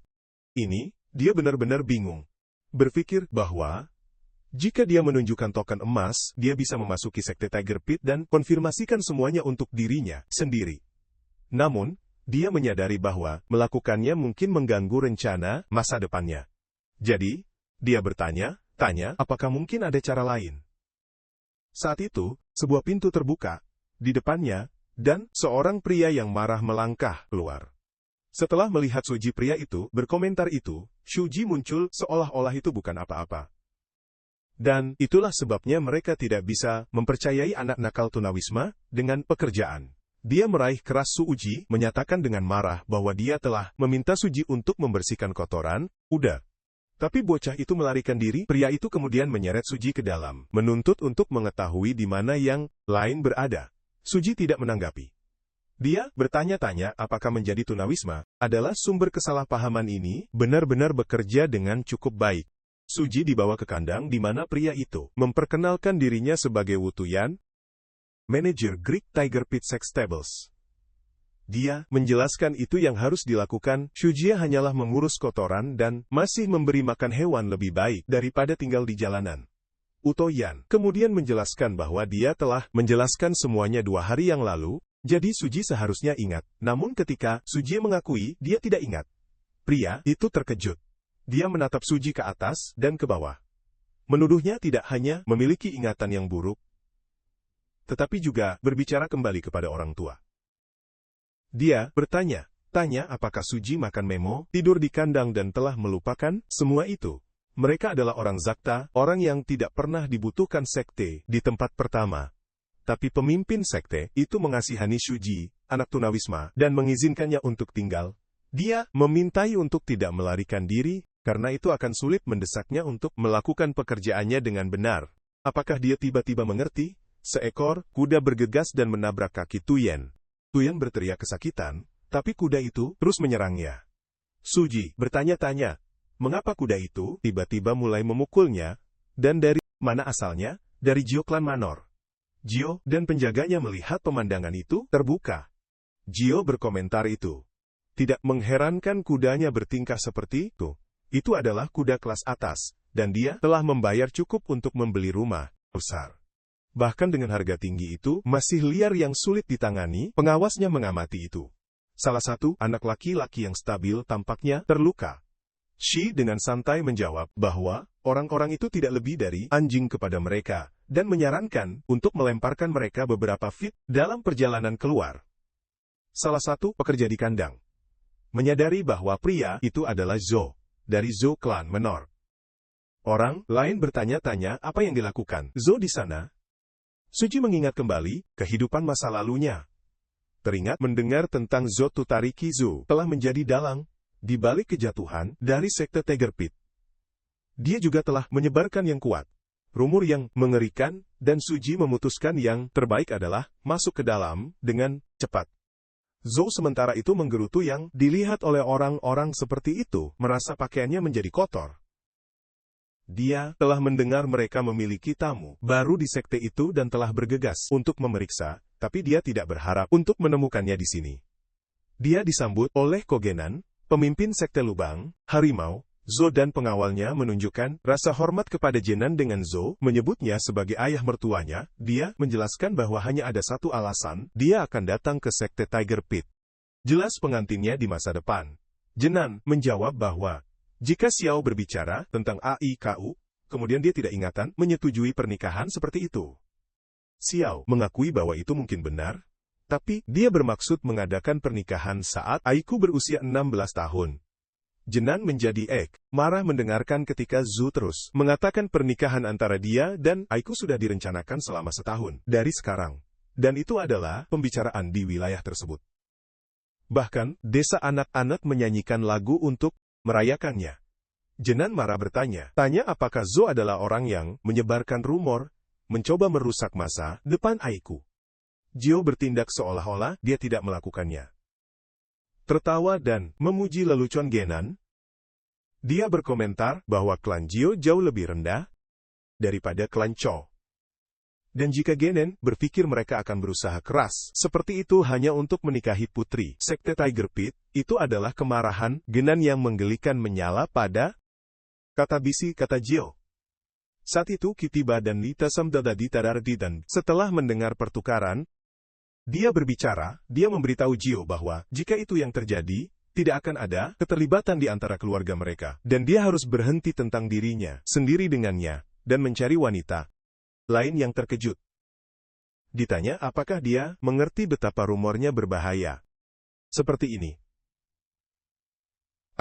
A: Ini, dia benar-benar bingung. Berpikir bahwa jika dia menunjukkan token emas, dia bisa memasuki sekte Tiger Pit dan konfirmasikan semuanya untuk dirinya sendiri. Namun, dia menyadari bahwa melakukannya mungkin mengganggu rencana masa depannya. Jadi, dia bertanya, apakah mungkin ada cara lain? Saat itu, sebuah pintu terbuka di depannya, dan seorang pria yang marah melangkah keluar. Setelah melihat Suji, pria itu berkomentar itu, Suji muncul seolah-olah itu bukan apa-apa. Dan itulah sebabnya mereka tidak bisa mempercayai anak nakal tunawisma dengan pekerjaan. Dia meraih keras Suji, menyatakan dengan marah bahwa dia telah meminta Suji untuk membersihkan kotoran kuda. Tapi bocah itu melarikan diri. Pria itu kemudian menyeret Suji ke dalam, menuntut untuk mengetahui di mana yang lain berada. Suji tidak menanggapi. Dia bertanya-tanya apakah menjadi tunawisma adalah sumber kesalahpahaman ini benar-benar bekerja dengan cukup baik. Suji dibawa ke kandang di mana pria itu memperkenalkan dirinya sebagai Wutuyan, manajer Greek Tiger Pit Sex Stables. Dia menjelaskan itu yang harus dilakukan. Suji hanyalah mengurus kotoran dan masih memberi makan hewan lebih baik daripada tinggal di jalanan. Wutuyan kemudian menjelaskan bahwa dia telah menjelaskan semuanya 2 hari yang lalu, jadi Suji seharusnya ingat. Namun ketika Suji mengakui dia tidak ingat, pria itu terkejut. Dia menatap Suji ke atas dan ke bawah. Menuduhnya tidak hanya memiliki ingatan yang buruk, tetapi juga berbicara kembali kepada orang tua. Dia bertanya apakah Suji makan memo, tidur di kandang dan telah melupakan semua itu. Mereka adalah orang Zakta, orang yang tidak pernah dibutuhkan sekte di tempat pertama. Tapi pemimpin sekte itu mengasihani Suji, anak tunawisma, dan mengizinkannya untuk tinggal. Dia memintai untuk tidak melarikan diri. karena itu akan sulit mendesaknya untuk melakukan pekerjaannya dengan benar. Apakah dia tiba-tiba mengerti? Seekor kuda bergegas dan menabrak kaki Tuyen. Tuyen berteriak kesakitan, tapi kuda itu terus menyerangnya. Suji bertanya-tanya, mengapa kuda itu tiba-tiba mulai memukulnya, dan dari mana asalnya? Dari Jio klan Manor. Jio dan penjaganya melihat pemandangan itu terbuka. Jio berkomentar itu. Tidak mengherankan kudanya bertingkah seperti itu. Itu adalah kuda kelas atas, dan dia telah membayar cukup untuk membeli rumah besar. Bahkan dengan harga tinggi itu, masih liar yang sulit ditangani, pengawasnya mengamati itu. Salah satu anak laki-laki yang stabil tampaknya terluka. Shi dengan santai menjawab bahwa orang-orang itu tidak lebih dari anjing kepada mereka, dan menyarankan untuk melemparkan mereka beberapa feet dalam perjalanan keluar. Salah satu pekerja di kandang menyadari bahwa pria itu adalah Zhou, dari Zhou klan Manor. Orang lain bertanya-tanya apa yang dilakukan Zhou di sana. Suji mengingat kembali kehidupan masa lalunya. Teringat mendengar tentang Zhou Tutariki Zhou telah menjadi dalang di balik kejatuhan dari sekte Tiger Pit. Dia juga telah menyebarkan yang kuat, rumor yang mengerikan, dan Suji memutuskan yang terbaik adalah masuk ke dalam dengan cepat. Zhou sementara itu menggerutu yang dilihat oleh orang-orang seperti itu, merasa pakaiannya menjadi kotor. Dia telah mendengar mereka memiliki tamu baru di sekte itu dan telah bergegas untuk memeriksa, tapi dia tidak berharap untuk menemukannya di sini. Dia disambut oleh Kogenan, pemimpin sekte lubang harimau. Zhou dan pengawalnya menunjukkan rasa hormat kepada Jenan dengan Zhou menyebutnya sebagai ayah mertuanya. Dia menjelaskan bahwa hanya ada satu alasan dia akan datang ke sekte Tiger Pit. Jelas pengantinnya di masa depan. Jenan menjawab bahwa jika Xiao berbicara tentang AIKU, kemudian dia tidak ingatan menyetujui pernikahan seperti itu. Xiao mengakui bahwa itu mungkin benar, tapi dia bermaksud mengadakan pernikahan saat Aiku berusia 16 tahun. Jenan menjadi marah mendengarkan ketika Zhu terus mengatakan pernikahan antara dia dan Aiku sudah direncanakan selama setahun dari sekarang. Dan itu adalah pembicaraan di wilayah tersebut. Bahkan, desa anak-anak menyanyikan lagu untuk merayakannya. Jenan marah bertanya, apakah Zhou adalah orang yang menyebarkan rumor, mencoba merusak masa depan Aiku. Jio bertindak seolah-olah dia tidak melakukannya. Tertawa dan memuji lelucon Genan. Dia berkomentar bahwa klan Jio jauh lebih rendah daripada klan Chou. Dan jika Genan berpikir mereka akan berusaha keras seperti itu hanya untuk menikahi putri sekte Tiger Pit, itu adalah kemarahan Genan yang menggelikan menyala pada kata bisi kata Jio. Saat itu Kitiba dan Lita Samdadadi Tadardi dan setelah mendengar pertukaran, dia berbicara, dia memberitahu Jio bahwa jika itu yang terjadi, tidak akan ada keterlibatan di antara keluarga mereka, dan dia harus berhenti tentang dirinya sendiri dengannya, dan mencari wanita lain yang terkejut. Ditanya apakah dia mengerti betapa rumornya berbahaya. Seperti ini.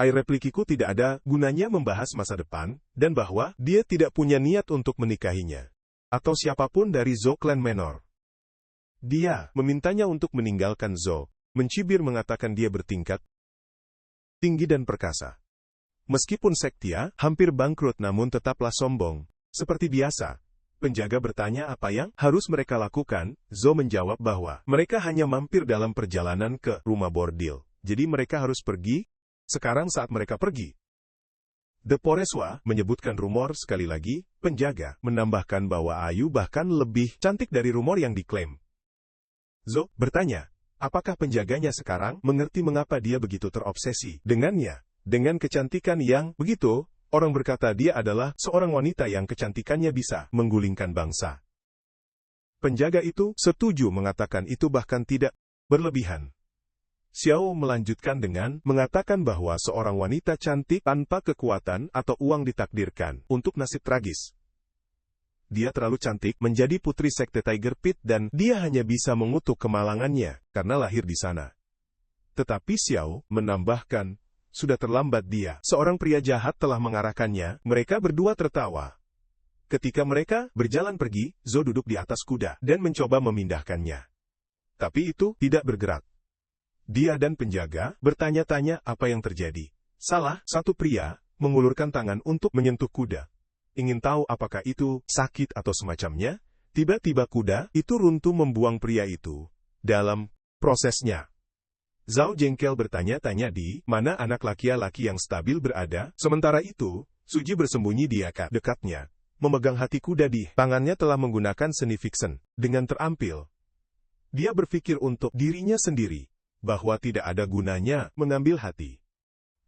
A: Replikiku tidak ada gunanya membahas masa depan, dan bahwa dia tidak punya niat untuk menikahinya. Atau siapapun dari Zhou Clan Manor. Dia memintanya untuk meninggalkan Zhou, mencibir mengatakan dia bertingkat tinggi dan perkasa. Meskipun sektia hampir bangkrut namun tetaplah sombong. Seperti biasa, penjaga bertanya apa yang harus mereka lakukan. Zhou menjawab bahwa mereka hanya mampir dalam perjalanan ke rumah bordil. Jadi mereka harus pergi sekarang saat mereka pergi. The Poreswa menyebutkan rumor sekali lagi. Penjaga menambahkan bahwa Ayu bahkan lebih cantik dari rumor yang diklaim. Zhou bertanya, apakah penjaganya sekarang mengerti mengapa dia begitu terobsesi dengannya? Dengan kecantikan yang begitu, orang berkata dia adalah seorang wanita yang kecantikannya bisa menggulingkan bangsa. Penjaga itu setuju mengatakan itu bahkan tidak berlebihan. Xiao melanjutkan dengan mengatakan bahwa seorang wanita cantik tanpa kekuatan atau uang ditakdirkan untuk nasib tragis. Dia terlalu cantik menjadi putri sekte Tiger Pit dan dia hanya bisa mengutuk kemalangannya karena lahir di sana. Tetapi Xiao menambahkan, sudah terlambat dia. Seorang pria jahat telah mengarahkannya. Mereka berdua tertawa. Ketika mereka berjalan pergi, Zhou duduk di atas kuda dan mencoba memindahkannya. Tapi itu tidak bergerak. Dia dan penjaga bertanya-tanya apa yang terjadi. Salah satu pria mengulurkan tangan untuk menyentuh kuda. Ingin tahu apakah itu sakit atau semacamnya? Tiba-tiba kuda itu runtuh membuang pria itu. Dalam prosesnya, Zhao jengkel bertanya-tanya di mana anak laki-laki yang stabil berada. Sementara itu, Suji bersembunyi di dekatnya, memegang hati kuda di tangannya telah menggunakan seni fiction. Dengan terampil, dia berpikir untuk dirinya sendiri, bahwa tidak ada gunanya mengambil hati.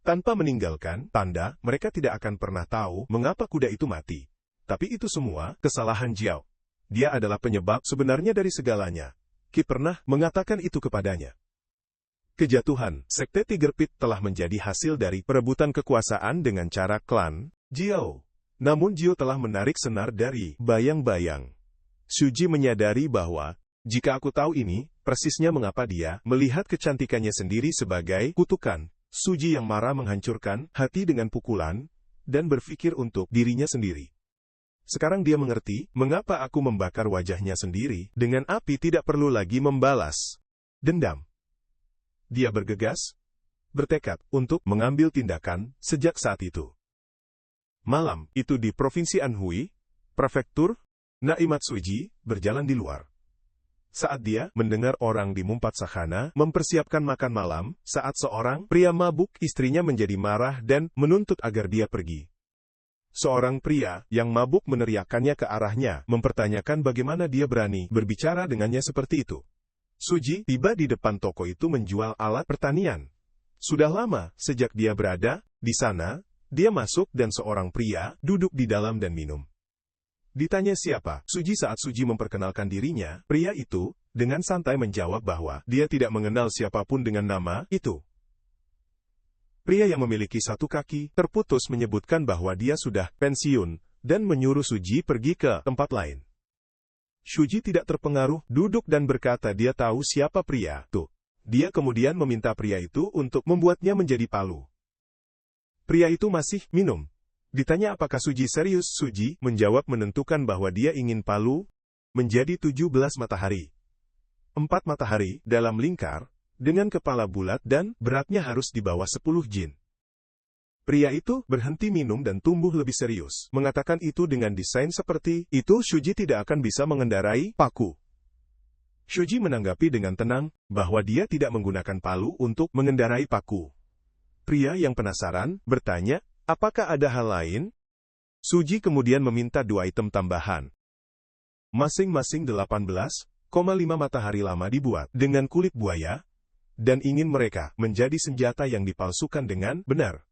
A: Tanpa meninggalkan tanda, mereka tidak akan pernah tahu mengapa kuda itu mati. Tapi itu semua kesalahan Jiao. Dia adalah penyebab sebenarnya dari segalanya. Qi pernah mengatakan itu kepadanya. Kejatuhan Sekte Tiger Pit telah menjadi hasil dari perebutan kekuasaan dengan cara klan Jiao. Namun Jiao telah menarik senar dari bayang-bayang. Suji menyadari bahwa, jika aku tahu ini, persisnya mengapa dia melihat kecantikannya sendiri sebagai kutukan. Suji yang marah menghancurkan hati dengan pukulan, dan berpikir untuk dirinya sendiri. Sekarang dia mengerti, mengapa aku membakar wajahnya sendiri, dengan api tidak perlu lagi membalas dendam. Dia bergegas, bertekad untuk mengambil tindakan sejak saat itu. Malam itu di Provinsi Anhui, Prefektur, Naimatsuji berjalan di luar. Saat dia mendengar orang di Mumpat Sahana mempersiapkan makan malam, saat seorang pria mabuk istrinya menjadi marah dan menuntut agar dia pergi. Seorang pria yang mabuk meneriakannya ke arahnya, mempertanyakan bagaimana dia berani berbicara dengannya seperti itu. Suji tiba di depan toko itu menjual alat pertanian. Sudah lama sejak dia berada di sana, dia masuk dan seorang pria duduk di dalam dan minum. Ditanya siapa Suji saat Suji memperkenalkan dirinya, pria itu dengan santai menjawab bahwa dia tidak mengenal siapapun dengan nama itu. Pria yang memiliki satu kaki terputus menyebutkan bahwa dia sudah pensiun dan menyuruh Suji pergi ke tempat lain. Suji tidak terpengaruh, duduk dan berkata dia tahu siapa pria itu. Dia kemudian meminta pria itu untuk membuatnya menjadi palu. Pria itu masih minum. Ditanya apakah Suji serius, Suji menjawab menentukan bahwa dia ingin palu menjadi 17 matahari. 4 matahari dalam lingkar, dengan kepala bulat dan beratnya harus di bawah 10 jin. Pria itu berhenti minum dan tumbuh lebih serius. Mengatakan itu dengan desain seperti itu, Suji tidak akan bisa mengendarai paku. Suji menanggapi dengan tenang bahwa dia tidak menggunakan palu untuk mengendarai paku. Pria yang penasaran bertanya, apakah ada hal lain? Suji kemudian meminta 2 item tambahan. Masing-masing 18,5 matahari lama dibuat dengan kulit buaya, dan ingin mereka menjadi senjata yang dipalsukan dengan benar.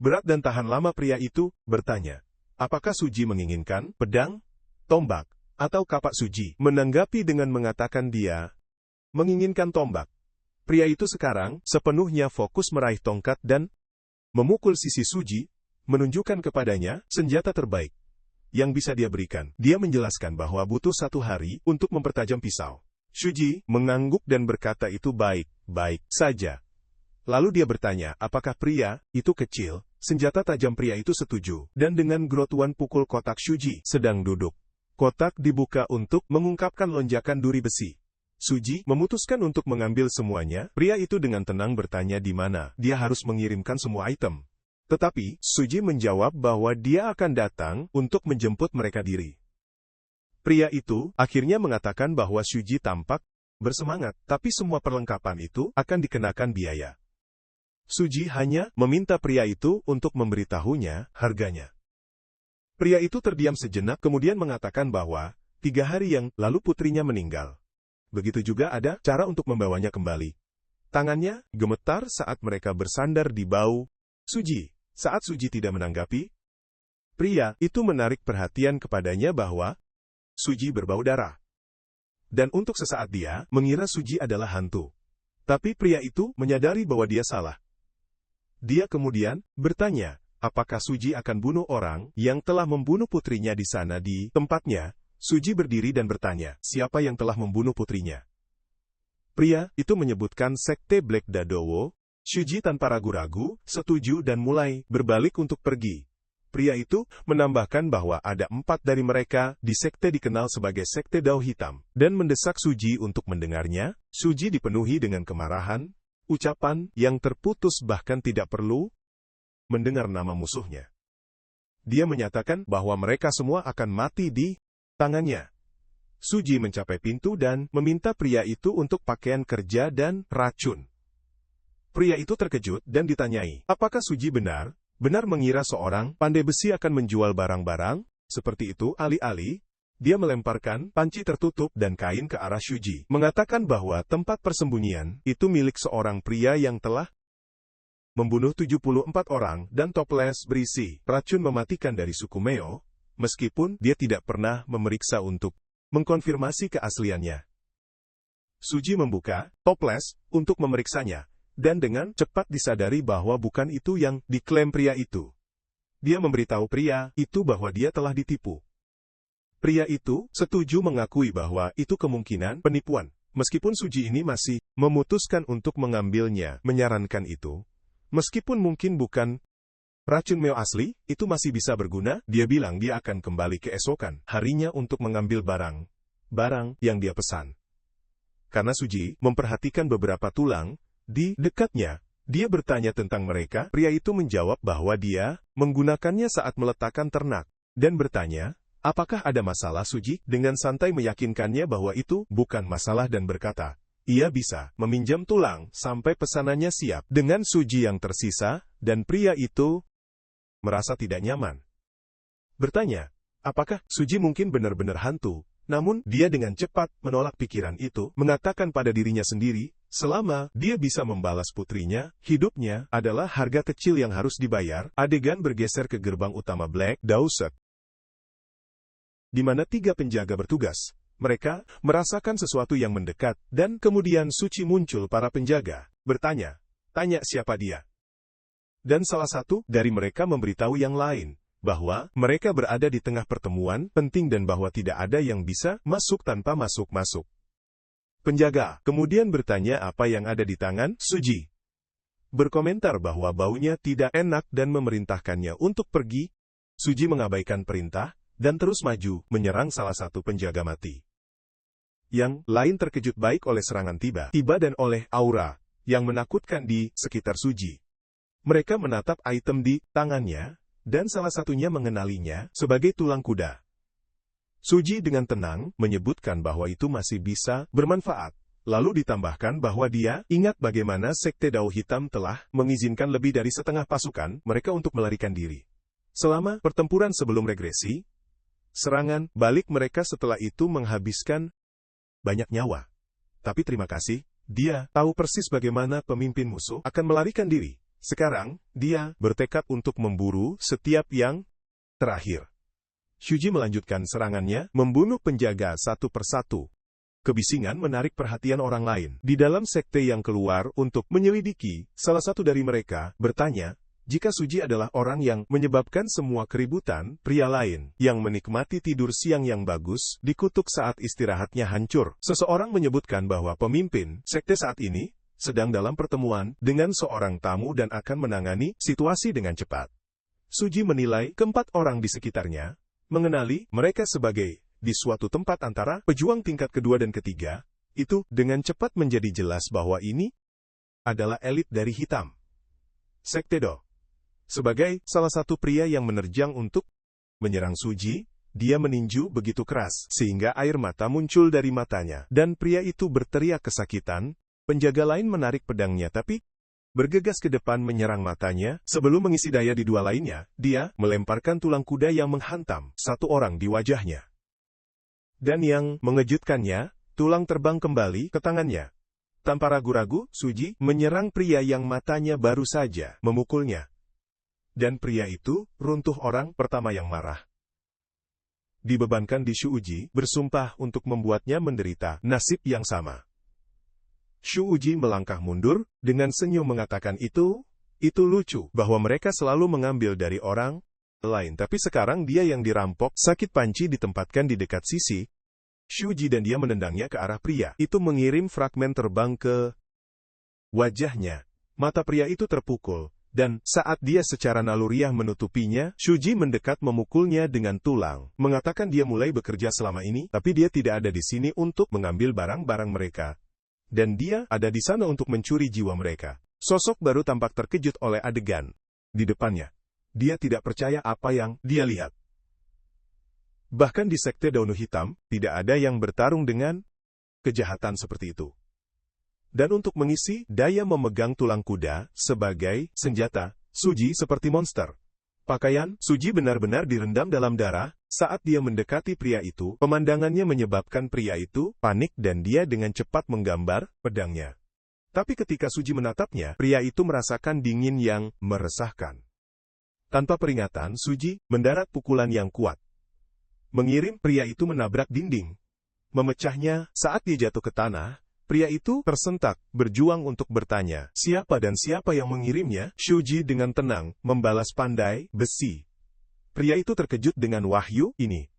A: Berat dan tahan lama pria itu bertanya, apakah Suji menginginkan pedang, tombak, atau kapak? Suji menanggapi dengan mengatakan dia menginginkan tombak. Pria itu sekarang sepenuhnya fokus meraih tongkat dan memukul sisi Suji, menunjukkan kepadanya senjata terbaik yang bisa dia berikan. Dia menjelaskan bahwa butuh 1 hari untuk mempertajam pisau. Suji mengangguk dan berkata itu baik-baik saja. Lalu dia bertanya, apakah pria itu kecil? Senjata tajam pria itu setuju, dan dengan grotuan pukul kotak Suji sedang duduk. Kotak dibuka untuk mengungkapkan lonjakan duri besi. Suji memutuskan untuk mengambil semuanya. Pria itu dengan tenang bertanya di mana dia harus mengirimkan semua item. Tetapi, Suji menjawab bahwa dia akan datang untuk menjemput mereka diri. Pria itu akhirnya mengatakan bahwa Suji tampak bersemangat, tapi semua perlengkapan itu akan dikenakan biaya. Suji hanya meminta pria itu untuk memberitahunya harganya. Pria itu terdiam sejenak kemudian mengatakan bahwa 3 hari yang lalu putrinya meninggal. Begitu juga ada cara untuk membawanya kembali. Tangannya gemetar saat mereka bersandar di bau Suji. Saat Suji tidak menanggapi, pria itu menarik perhatian kepadanya bahwa Suji berbau darah. Dan untuk sesaat dia mengira Suji adalah hantu. Tapi pria itu menyadari bahwa dia salah. Dia kemudian bertanya, apakah Suji akan bunuh orang yang telah membunuh putrinya di sana di tempatnya? Suji berdiri dan bertanya, siapa yang telah membunuh putrinya? Pria itu menyebutkan Sekte Black Dadowo. Suji tanpa ragu-ragu setuju dan mulai berbalik untuk pergi. Pria itu menambahkan bahwa ada 4 dari mereka di sekte dikenal sebagai Sekte Dao Hitam, dan mendesak Suji untuk mendengarnya. Suji dipenuhi dengan kemarahan, ucapan yang terputus bahkan tidak perlu mendengar nama musuhnya. Dia menyatakan bahwa mereka semua akan mati di tangannya. Suji mencapai pintu dan meminta pria itu untuk pakaian kerja dan racun. Pria itu terkejut dan ditanyai, apakah Suji benar mengira seorang pandai besi akan menjual barang-barang seperti itu. Alih-alih, dia melemparkan panci tertutup dan kain ke arah Suji, mengatakan bahwa tempat persembunyian itu milik seorang pria yang telah membunuh 74 orang dan toples berisi racun mematikan dari suku Meo, meskipun dia tidak pernah memeriksa untuk mengkonfirmasi keasliannya. Suji membuka toples untuk memeriksanya, dan dengan cepat disadari bahwa bukan itu yang diklaim pria itu. Dia memberitahu pria itu bahwa dia telah ditipu. Pria itu setuju mengakui bahwa itu kemungkinan penipuan. Meskipun Suji ini masih memutuskan untuk mengambilnya, menyarankan itu. Meskipun mungkin bukan racun Meo asli, itu masih bisa berguna. Dia bilang dia akan kembali keesokan harinya untuk mengambil barang yang dia pesan. Karena Suji memperhatikan beberapa tulang di dekatnya, dia bertanya tentang mereka. Pria itu menjawab bahwa dia menggunakannya saat meletakkan ternak, dan bertanya, apakah ada masalah? Suji dengan santai meyakinkannya bahwa itu bukan masalah dan berkata, ia bisa meminjam tulang sampai pesanannya siap. Dengan Suji yang tersisa, dan pria itu merasa tidak nyaman. Bertanya, apakah Suji mungkin benar-benar hantu? Namun, dia dengan cepat menolak pikiran itu, mengatakan pada dirinya sendiri, selama dia bisa membalas putrinya, hidupnya adalah harga kecil yang harus dibayar. Adegan bergeser ke gerbang utama Black Dawset, di mana 3 penjaga bertugas. Mereka merasakan sesuatu yang mendekat, dan kemudian Suci muncul. Para penjaga bertanya, tanya siapa dia. Dan salah satu dari mereka memberitahu yang lain, bahwa mereka berada di tengah pertemuan penting dan bahwa tidak ada yang bisa masuk tanpa masuk-masuk. Penjaga kemudian bertanya apa yang ada di tangan Suji. Berkomentar bahwa baunya tidak enak dan memerintahkannya untuk pergi. Suji mengabaikan perintah, dan terus maju, menyerang salah satu penjaga mati. Yang lain terkejut baik oleh serangan tiba-tiba dan oleh aura yang menakutkan di sekitar Suji. Mereka menatap item di tangannya, dan salah satunya mengenalinya sebagai tulang kuda. Suji dengan tenang menyebutkan bahwa itu masih bisa bermanfaat. Lalu ditambahkan bahwa dia ingat bagaimana Sekte Dao Hitam telah mengizinkan lebih dari setengah pasukan mereka untuk melarikan diri. Selama pertempuran sebelum regresi, serangan balik mereka setelah itu menghabiskan banyak nyawa. Tapi terima kasih, dia tahu persis bagaimana pemimpin musuh akan melarikan diri. Sekarang, dia bertekad untuk memburu setiap yang terakhir. Suji melanjutkan serangannya, membunuh penjaga satu persatu. Kebisingan menarik perhatian orang lain. Di dalam sekte yang keluar untuk menyelidiki, salah satu dari mereka bertanya, jika Suji adalah orang yang menyebabkan semua keributan, pria lain yang menikmati tidur siang yang bagus, dikutuk saat istirahatnya hancur. Seseorang menyebutkan bahwa pemimpin sekte saat ini sedang dalam pertemuan dengan seorang tamu dan akan menangani situasi dengan cepat. Suji menilai keempat orang di sekitarnya, mengenali mereka sebagai di suatu tempat antara pejuang tingkat kedua dan ketiga, itu dengan cepat menjadi jelas bahwa ini adalah elit dari hitam. Sekte Do. Sebagai salah satu pria yang menerjang untuk menyerang Suji, dia meninju begitu keras, sehingga air mata muncul dari matanya, dan pria itu berteriak kesakitan. Penjaga lain menarik pedangnya tapi bergegas ke depan menyerang matanya. Sebelum mengisi daya di dua lainnya, dia melemparkan tulang kuda yang menghantam satu orang di wajahnya. Dan yang mengejutkannya, tulang terbang kembali ke tangannya. Tanpa ragu-ragu, Suji menyerang pria yang matanya baru saja memukulnya. Dan pria itu runtuh orang pertama yang marah. Dibebankan di Shuuji, bersumpah untuk membuatnya menderita nasib yang sama. Shuuji melangkah mundur, dengan senyum mengatakan itu lucu, bahwa mereka selalu mengambil dari orang lain, tapi sekarang dia yang dirampok. Sakit panci ditempatkan di dekat sisi Shuuji dan dia menendangnya ke arah pria. Itu mengirim fragmen terbang ke wajahnya. Mata pria itu terpukul, dan saat dia secara naluriah menutupinya, Shuuji mendekat memukulnya dengan tulang, mengatakan dia mulai bekerja selama ini, tapi dia tidak ada di sini untuk mengambil barang-barang mereka. Dan dia ada di sana untuk mencuri jiwa mereka. Sosok baru tampak terkejut oleh adegan di depannya. Dia tidak percaya apa yang dia lihat. Bahkan di sekte Daunu Hitam, tidak ada yang bertarung dengan kejahatan seperti itu. Dan untuk mengisi daya memegang tulang kuda sebagai senjata, Suji seperti monster. Pakaian Suji benar-benar direndam dalam darah. Saat dia mendekati pria itu, pemandangannya menyebabkan pria itu panik dan dia dengan cepat menggambar pedangnya. Tapi ketika Suji menatapnya, pria itu merasakan dingin yang meresahkan. Tanpa peringatan, Suji mendarat pukulan yang kuat. Mengirim pria itu menabrak dinding. Memecahnya, saat dia jatuh ke tanah, pria itu tersentak, berjuang untuk bertanya, siapa dan siapa yang mengirimnya? Suji dengan tenang, membalas pandai, besi. Pria itu terkejut dengan wahyu ini.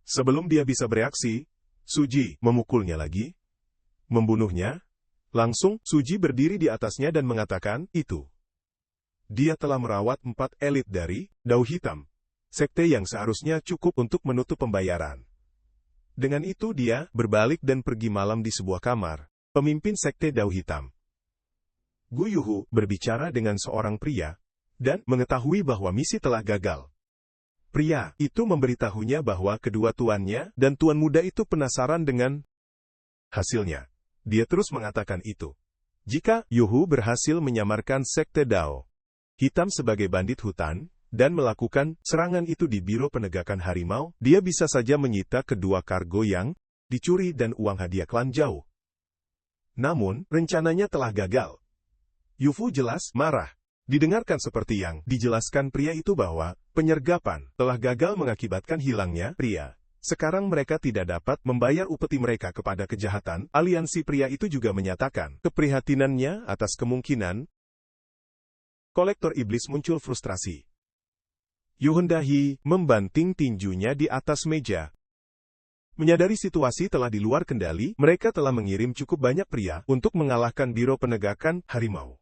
A: Sebelum dia bisa bereaksi, Suji memukulnya lagi, membunuhnya. Langsung, Suji berdiri di atasnya dan mengatakan, itu. Dia telah merawat 4 elit dari Dao Hitam, sekte yang seharusnya cukup untuk menutup pembayaran. Dengan itu dia berbalik dan pergi malam di sebuah kamar, pemimpin sekte Dao Hitam. Gu Yuhu berbicara dengan seorang pria, dan mengetahui bahwa misi telah gagal. Pria itu memberitahunya bahwa kedua tuannya dan tuan muda itu penasaran dengan hasilnya. Dia terus mengatakan itu. Jika Yuhu berhasil menyamarkan sekte Dao Hitam sebagai bandit hutan, dan melakukan serangan itu di Biro Penegakan Harimau, dia bisa saja menyita kedua kargo yang dicuri dan uang hadiah klan Zhao. Namun, rencananya telah gagal. Yufu jelas marah. Didengarkan seperti yang dijelaskan pria itu bahwa penyergapan telah gagal mengakibatkan hilangnya pria. Sekarang mereka tidak dapat membayar upeti mereka kepada kejahatan. Aliansi pria itu juga menyatakan keprihatinannya atas kemungkinan kolektor iblis muncul frustrasi. Yuhendahi membanting tinjunya di atas meja. Menyadari situasi telah di luar kendali, mereka telah mengirim cukup banyak pria untuk mengalahkan Biro Penegakan Harimau.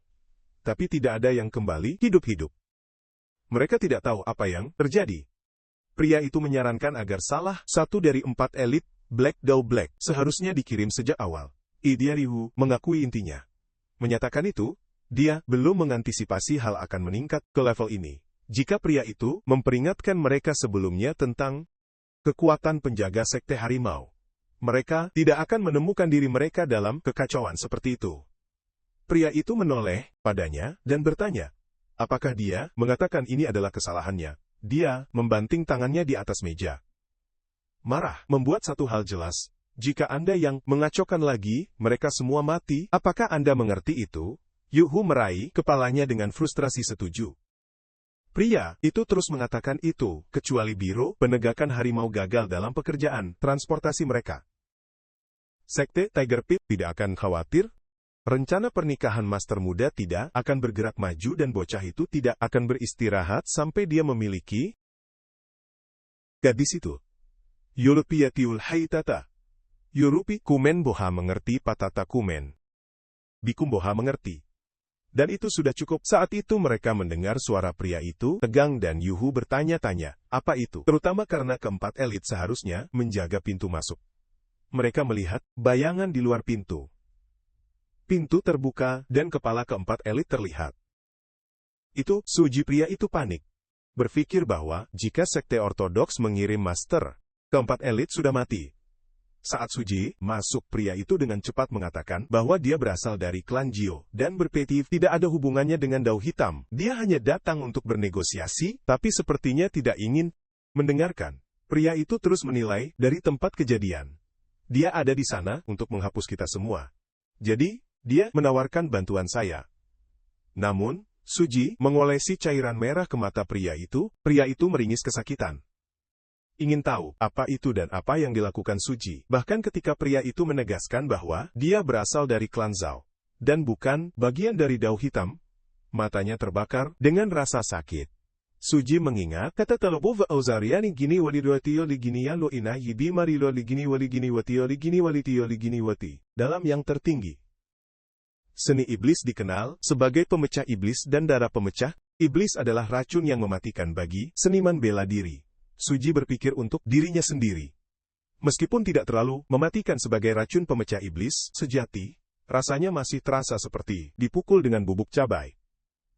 A: Tapi tidak ada yang kembali hidup-hidup. Mereka tidak tahu apa yang terjadi. Pria itu menyarankan agar salah satu dari 4 elit Black Dao Black seharusnya dikirim sejak awal. Idiarihu mengakui intinya. Menyatakan itu, dia belum mengantisipasi hal akan meningkat ke level ini. Jika pria itu memperingatkan mereka sebelumnya tentang kekuatan penjaga sekte harimau, mereka tidak akan menemukan diri mereka dalam kekacauan seperti itu. Pria itu menoleh padanya dan bertanya, apakah dia mengatakan ini adalah kesalahannya? Dia membanting tangannya di atas meja. Marah membuat satu hal jelas, jika Anda yang mengacaukan lagi, mereka semua mati. Apakah Anda mengerti itu? Yuhu meraih kepalanya dengan frustrasi setuju. Pria itu terus mengatakan itu, kecuali Biro Penegakan Harimau gagal dalam pekerjaan transportasi mereka. Sekte Tiger Pit tidak akan khawatir. Rencana pernikahan master muda tidak akan bergerak maju dan bocah itu tidak akan beristirahat sampai dia memiliki gadis itu. Yurupiatiul haitata. Yurupi Kumen Boha mengerti patata Kumen. Bikum Boha mengerti. Dan itu sudah cukup. Saat itu mereka mendengar suara pria itu tegang dan Yuhu bertanya-tanya, apa itu? Terutama karena keempat elit seharusnya menjaga pintu masuk. Mereka melihat bayangan di luar pintu. Pintu terbuka dan kepala keempat elit terlihat. Itu, Suji pria itu panik. Berpikir bahwa jika sekte ortodoks mengirim master, keempat elit sudah mati. Saat Suji masuk, pria itu dengan cepat mengatakan bahwa dia berasal dari klan Jio dan berpeti tidak ada hubungannya dengan Dao Hitam. Dia hanya datang untuk bernegosiasi, tapi sepertinya tidak ingin mendengarkan. Pria itu terus menilai dari tempat kejadian. Dia ada di sana untuk menghapus kita semua. Jadi, dia menawarkan bantuan saya. Namun, Suji mengolesi cairan merah ke mata pria itu meringis kesakitan. Ingin tahu apa itu dan apa yang dilakukan Suji. Bahkan ketika pria itu menegaskan bahwa dia berasal dari klan Zhao dan bukan bagian dari Dao Hitam, matanya terbakar dengan rasa sakit. Suji mengingat kata Talobova Auzariani gini waliduatio liginiya lo inahi bimarilo ligini waligini watio ligini walitio ligini wati. Dalam yang tertinggi, seni iblis dikenal sebagai pemecah iblis dan darah pemecah. Iblis adalah racun yang mematikan bagi seniman bela diri. Suji berpikir untuk dirinya sendiri. Meskipun tidak terlalu mematikan sebagai racun pemecah iblis sejati, rasanya masih terasa seperti dipukul dengan bubuk cabai.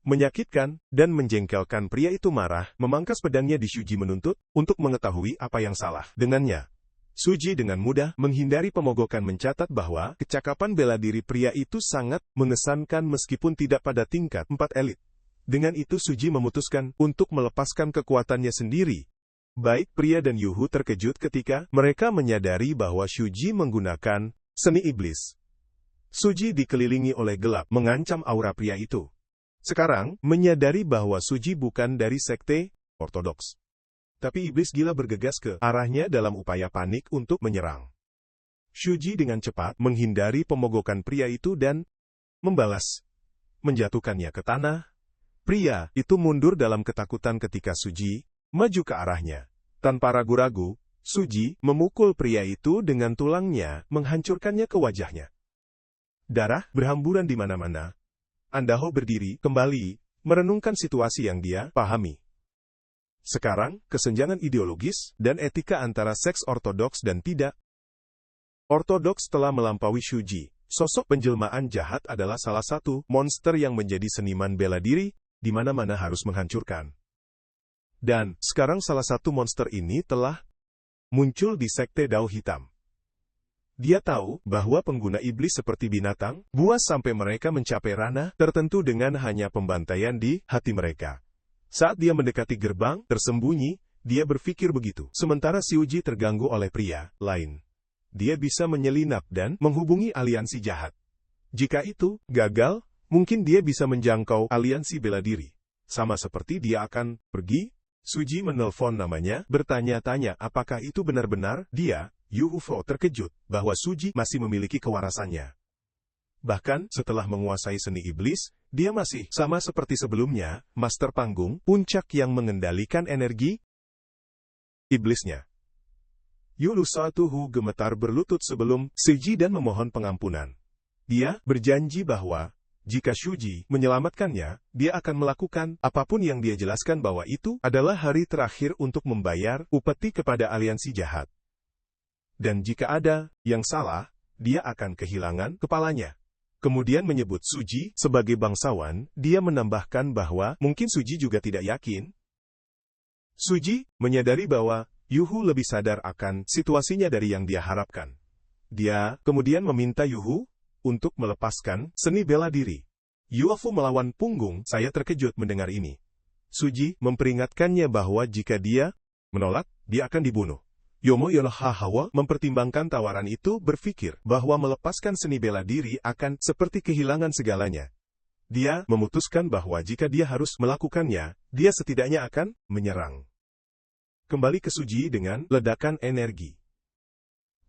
A: Menyakitkan dan menjengkelkan, pria itu marah, memangkas pedangnya di Shuji menuntut untuk mengetahui apa yang salah dengannya. Shuji dengan mudah menghindari pemogokan, mencatat bahwa kecakapan bela diri pria itu sangat mengesankan meskipun tidak pada tingkat 4 elit. Dengan itu Shuji memutuskan untuk melepaskan kekuatannya sendiri. Baik pria dan Yuhu terkejut ketika mereka menyadari bahwa Shuji menggunakan seni iblis. Shuji dikelilingi oleh gelap mengancam aura pria itu. Sekarang, menyadari bahwa Shuji bukan dari sekte ortodoks. Tapi iblis gila bergegas ke arahnya dalam upaya panik untuk menyerang. Shuji dengan cepat menghindari pemogokan pria itu dan membalas, menjatuhkannya ke tanah. Pria itu mundur dalam ketakutan ketika Shuji maju ke arahnya. Tanpa ragu-ragu, Shuji memukul pria itu dengan tulangnya, menghancurkannya ke wajahnya. Darah berhamburan di mana-mana. Andaho berdiri kembali, merenungkan situasi yang dia pahami. Sekarang, kesenjangan ideologis dan etika antara seks ortodoks dan tidak ortodoks telah melampaui Shuji. Sosok penjelmaan jahat adalah salah satu monster yang menjadi seniman bela diri, di mana-mana harus menghancurkan. Dan, sekarang salah satu monster ini telah muncul di sekte Dao Hitam. Dia tahu bahwa pengguna iblis seperti binatang, buas sampai mereka mencapai ranah tertentu dengan hanya pembantaian di hati mereka. Saat dia mendekati gerbang tersembunyi, dia berpikir begitu. Sementara Shuji terganggu oleh pria lain. Dia bisa menyelinap dan menghubungi aliansi jahat. Jika itu gagal, mungkin dia bisa menjangkau aliansi bela diri. Sama seperti dia akan pergi, Shuji menelpon namanya, bertanya-tanya apakah itu benar-benar dia. Yuhu terkejut bahwa Shuji masih memiliki kewarasannya. Bahkan, setelah menguasai seni iblis, dia masih sama seperti sebelumnya, master panggung, puncak yang mengendalikan energi iblisnya. Yuhu gemetar berlutut sebelum Shuji dan memohon pengampunan. Dia berjanji bahwa, jika Shuji menyelamatkannya, dia akan melakukan apapun yang dia jelaskan bahwa itu adalah hari terakhir untuk membayar upeti kepada aliansi jahat. Dan jika ada yang salah, dia akan kehilangan kepalanya. Kemudian menyebut Shuji sebagai bangsawan, dia menambahkan bahwa mungkin Shuji juga tidak yakin. Shuji menyadari bahwa Yuhu lebih sadar akan situasinya dari yang dia harapkan. Dia kemudian meminta Yuhu untuk melepaskan seni bela diri. Yuhu melawan punggung, saya terkejut mendengar ini. Shuji memperingatkannya bahwa jika dia menolak, dia akan dibunuh. Yomo Yonohahawa mempertimbangkan tawaran itu, berpikir bahwa melepaskan seni bela diri akan seperti kehilangan segalanya. Dia memutuskan bahwa jika dia harus melakukannya, dia setidaknya akan menyerang. Kembali ke Shuji dengan ledakan energi.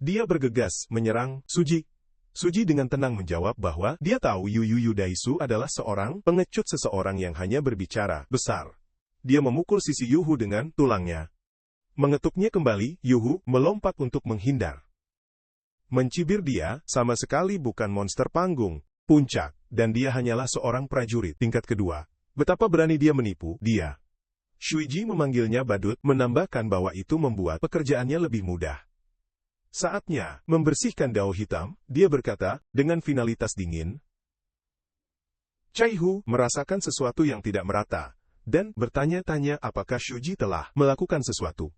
A: Dia bergegas menyerang Shuji. Shuji dengan tenang menjawab bahwa dia tahu Yu Daisu adalah seorang pengecut, seseorang yang hanya berbicara besar. Dia memukul sisi Yuhu dengan tulangnya. Mengetuknya kembali, Yuhu melompat untuk menghindar. Mencibir dia, sama sekali bukan monster panggung, puncak, dan dia hanyalah seorang prajurit tingkat kedua. Betapa berani dia menipu dia. Shuji memanggilnya badut, menambahkan bahwa itu membuat pekerjaannya lebih mudah. Saatnya membersihkan Dao Hitam, dia berkata, dengan finalitas dingin. Chaihu merasakan sesuatu yang tidak merata, dan bertanya-tanya apakah Shuji telah melakukan sesuatu.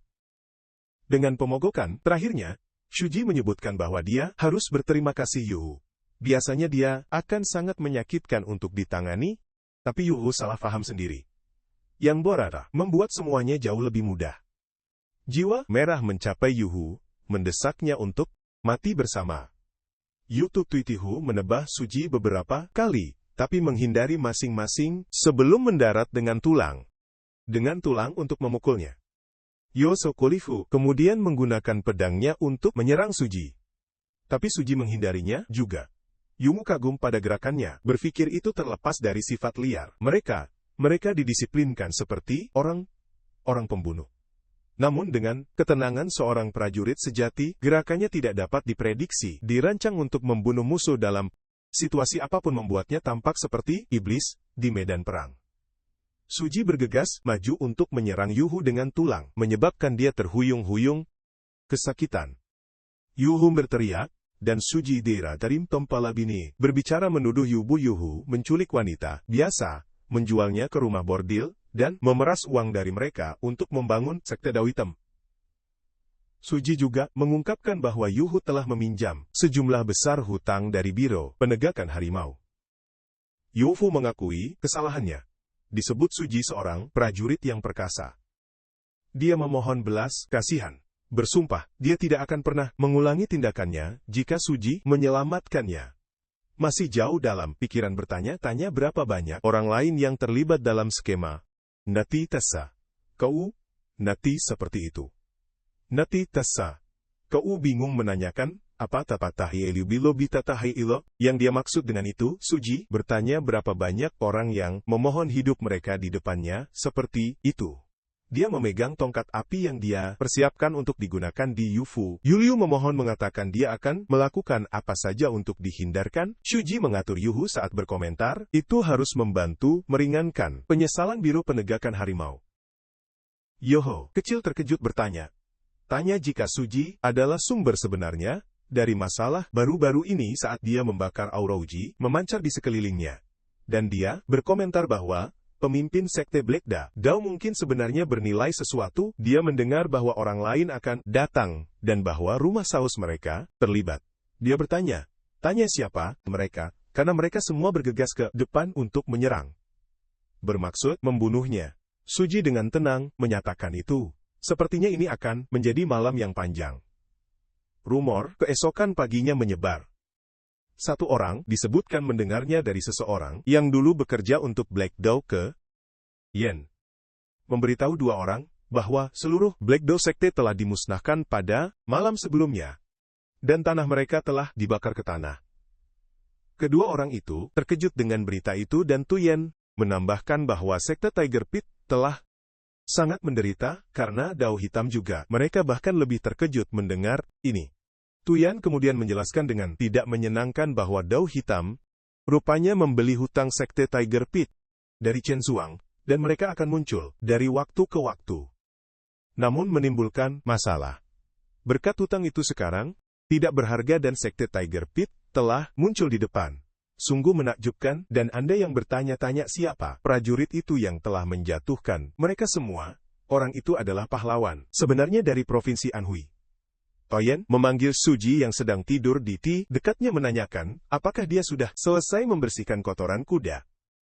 A: Dengan pemogokan terakhirnya, Shuji menyebutkan bahwa dia harus berterima kasih Yuhu. Biasanya dia akan sangat menyakitkan untuk ditangani, tapi Yuhu salah paham sendiri. Yang Borara membuat semuanya jauh lebih mudah. Jiwa merah mencapai Yuhu, mendesaknya untuk mati bersama. Yutu Tuitihu menebah Shuji beberapa kali, tapi menghindari masing-masing sebelum mendarat dengan tulang. Dengan tulang untuk memukulnya. Yoso Kolifu kemudian menggunakan pedangnya untuk menyerang Shuji. Tapi Shuji menghindarinya juga. Yumu kagum pada gerakannya, berpikir itu terlepas dari sifat liar. Mereka didisiplinkan seperti orang pembunuh. Namun dengan ketenangan seorang prajurit sejati, gerakannya tidak dapat diprediksi, dirancang untuk membunuh musuh dalam situasi apapun, membuatnya tampak seperti iblis di medan perang. Shuji bergegas maju untuk menyerang Yuhu dengan tulang, menyebabkan dia terhuyung-huyung kesakitan. Yuhu berteriak, dan Shuji Dera Tarim Tompalabini berbicara menuduh Yuhu menculik wanita. Biasa, menjualnya ke rumah bordil, dan memeras uang dari mereka untuk membangun sekte Dao Hitam. Suji juga mengungkapkan bahwa Yuhu telah meminjam sejumlah besar hutang dari Biro Penegakan Harimau. Yuhu mengakui kesalahannya. Disebut Suji seorang prajurit yang perkasa. Dia memohon belas kasihan. Bersumpah, dia tidak akan pernah mengulangi tindakannya jika Suji menyelamatkannya. Masih jauh dalam pikiran bertanya-tanya berapa banyak orang lain yang terlibat dalam skema Nati Tessa. Kau, Nati seperti itu. Nati Tessa. Kau bingung menanyakan, apa tapatahi elu bilo bitatahi ilo? Yang dia maksud dengan itu, Suji bertanya berapa banyak orang yang memohon hidup mereka di depannya, seperti itu. Dia memegang tongkat api yang dia persiapkan untuk digunakan di Yufu. Yuliu memohon mengatakan dia akan melakukan apa saja untuk dihindarkan. Suji mengatur Yuhu saat berkomentar, itu harus membantu meringankan penyesalan Biro Penegakan Harimau. Yoho, kecil terkejut bertanya. Tanya jika Suji adalah sumber sebenarnya dari masalah baru-baru ini saat dia membakar aura uji memancar di sekelilingnya. Dan dia berkomentar bahwa pemimpin sekte Black Dao mungkin sebenarnya bernilai sesuatu. Dia mendengar bahwa orang lain akan datang dan bahwa rumah saus mereka terlibat. Dia bertanya, tanya siapa mereka, karena mereka semua bergegas ke depan untuk menyerang. Bermaksud membunuhnya. Suji dengan tenang menyatakan itu. Sepertinya ini akan menjadi malam yang panjang. Rumor keesokan paginya menyebar. Satu orang disebutkan mendengarnya dari seseorang yang dulu bekerja untuk Black Dao ke Yen. Memberitahu dua orang bahwa seluruh Black Dao sekte telah dimusnahkan pada malam sebelumnya. Dan tanah mereka telah dibakar ke tanah. Kedua orang itu terkejut dengan berita itu dan Tuyen menambahkan bahwa sekte Tiger Pit telah sangat menderita karena Dao Hitam juga. Mereka bahkan lebih terkejut mendengar ini. Tuyan kemudian menjelaskan dengan tidak menyenangkan bahwa Dao Hitam rupanya membeli hutang sekte Tiger Pit dari Chen Zuang, dan mereka akan muncul dari waktu ke waktu. Namun menimbulkan masalah. Berkat hutang itu sekarang tidak berharga dan sekte Tiger Pit telah muncul di depan. Sungguh menakjubkan, dan Anda yang bertanya-tanya siapa prajurit itu yang telah menjatuhkan mereka semua, orang itu adalah pahlawan, sebenarnya dari Provinsi Anhui. Toyen memanggil Suji yang sedang tidur di dekatnya menanyakan, apakah dia sudah selesai membersihkan kotoran kuda.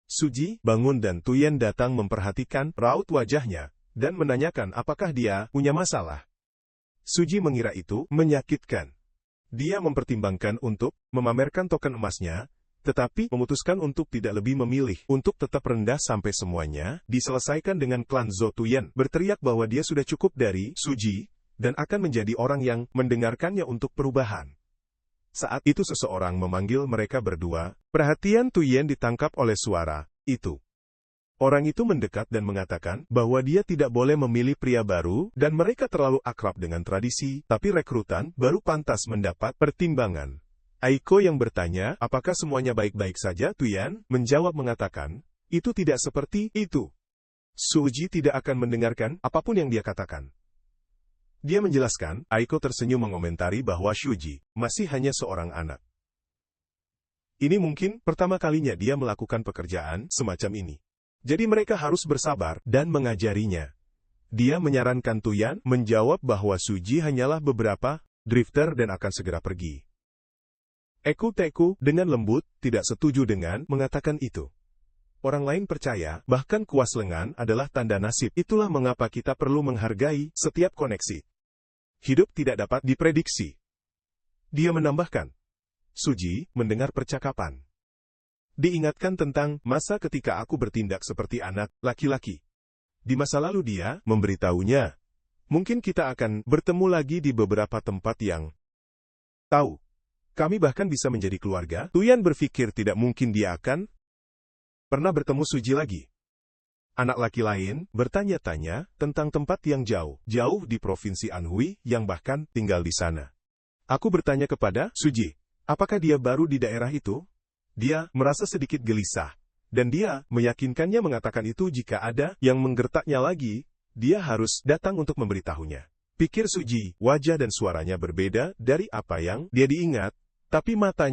A: Suji bangun dan Tuyen datang memperhatikan raut wajahnya, dan menanyakan apakah dia punya masalah. Suji mengira itu menyakitkan. Dia mempertimbangkan untuk memamerkan token emasnya, tetapi memutuskan untuk tidak lebih memilih untuk tetap rendah sampai semuanya diselesaikan dengan klan Zhou. Tuyen berteriak bahwa dia sudah cukup dari Suji dan akan menjadi orang yang mendengarkannya untuk perubahan. Saat itu seseorang memanggil mereka berdua. Perhatian Tuyen ditangkap oleh suara itu. Orang itu mendekat dan mengatakan bahwa dia tidak boleh memilih pria baru dan mereka terlalu akrab dengan tradisi, tapi rekrutan baru pantas mendapat pertimbangan. Aiko yang bertanya, apakah semuanya baik-baik saja? Tuyan menjawab mengatakan, itu tidak seperti itu. Suji tidak akan mendengarkan apapun yang dia katakan. Dia menjelaskan, Aiko tersenyum mengomentari bahwa Suji masih hanya seorang anak. Ini mungkin pertama kalinya dia melakukan pekerjaan semacam ini. Jadi mereka harus bersabar dan mengajarinya. Dia menyarankan Tuyan menjawab bahwa Suji hanyalah beberapa drifter dan akan segera pergi. Teku dengan lembut tidak setuju dengan mengatakan itu. Orang lain percaya, bahkan kuas lengan adalah tanda nasib. Itulah mengapa kita perlu menghargai setiap koneksi. Hidup tidak dapat diprediksi. Dia menambahkan. Suji mendengar percakapan. Diingatkan tentang masa ketika aku bertindak seperti anak laki-laki. Di masa lalu dia memberitahunya. Mungkin kita akan bertemu lagi di beberapa tempat yang tahu. Kami bahkan bisa menjadi keluarga. Tuyan berpikir tidak mungkin dia akan pernah bertemu Suji lagi. Anak laki lain bertanya-tanya tentang tempat yang jauh di Provinsi Anhui yang bahkan tinggal di sana. Aku bertanya kepada Suji, apakah dia baru di daerah itu? Dia merasa sedikit gelisah, dan dia meyakinkannya mengatakan itu jika ada yang menggertaknya lagi, dia harus datang untuk memberitahunya. Pikir Suji, wajah dan suaranya berbeda dari apa yang dia diingat. Tapi mata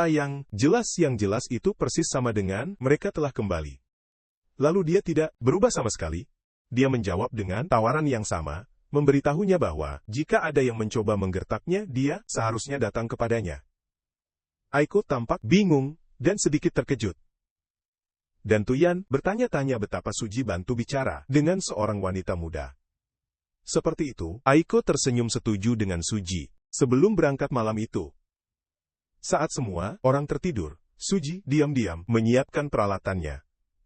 A: yang jelas itu persis sama dengan mereka telah kembali. Lalu dia tidak berubah sama sekali. Dia menjawab dengan tawaran yang sama, memberitahunya bahwa jika ada yang mencoba menggertaknya, dia seharusnya datang kepadanya. Aiko tampak bingung dan sedikit terkejut. Dan Tuyan bertanya-tanya betapa Suji bantu bicara dengan seorang wanita muda. Seperti itu, Aiko tersenyum setuju dengan Suji sebelum berangkat malam itu. Saat semua orang tertidur, Suji diam-diam menyiapkan peralatannya.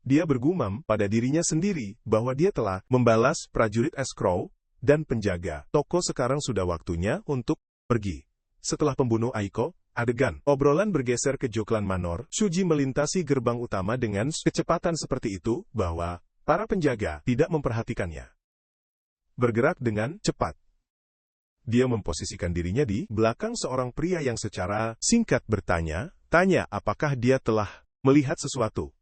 A: Dia bergumam pada dirinya sendiri bahwa dia telah membalas prajurit escrow dan penjaga toko. Sekarang sudah waktunya untuk pergi. Setelah pembunuh Aiko, adegan obrolan bergeser ke Joklan Manor. Suji melintasi gerbang utama dengan kecepatan seperti itu bahwa para penjaga tidak memperhatikannya. Bergerak dengan cepat, dia memposisikan dirinya di belakang seorang pria yang secara singkat bertanya-tanya apakah dia telah melihat sesuatu.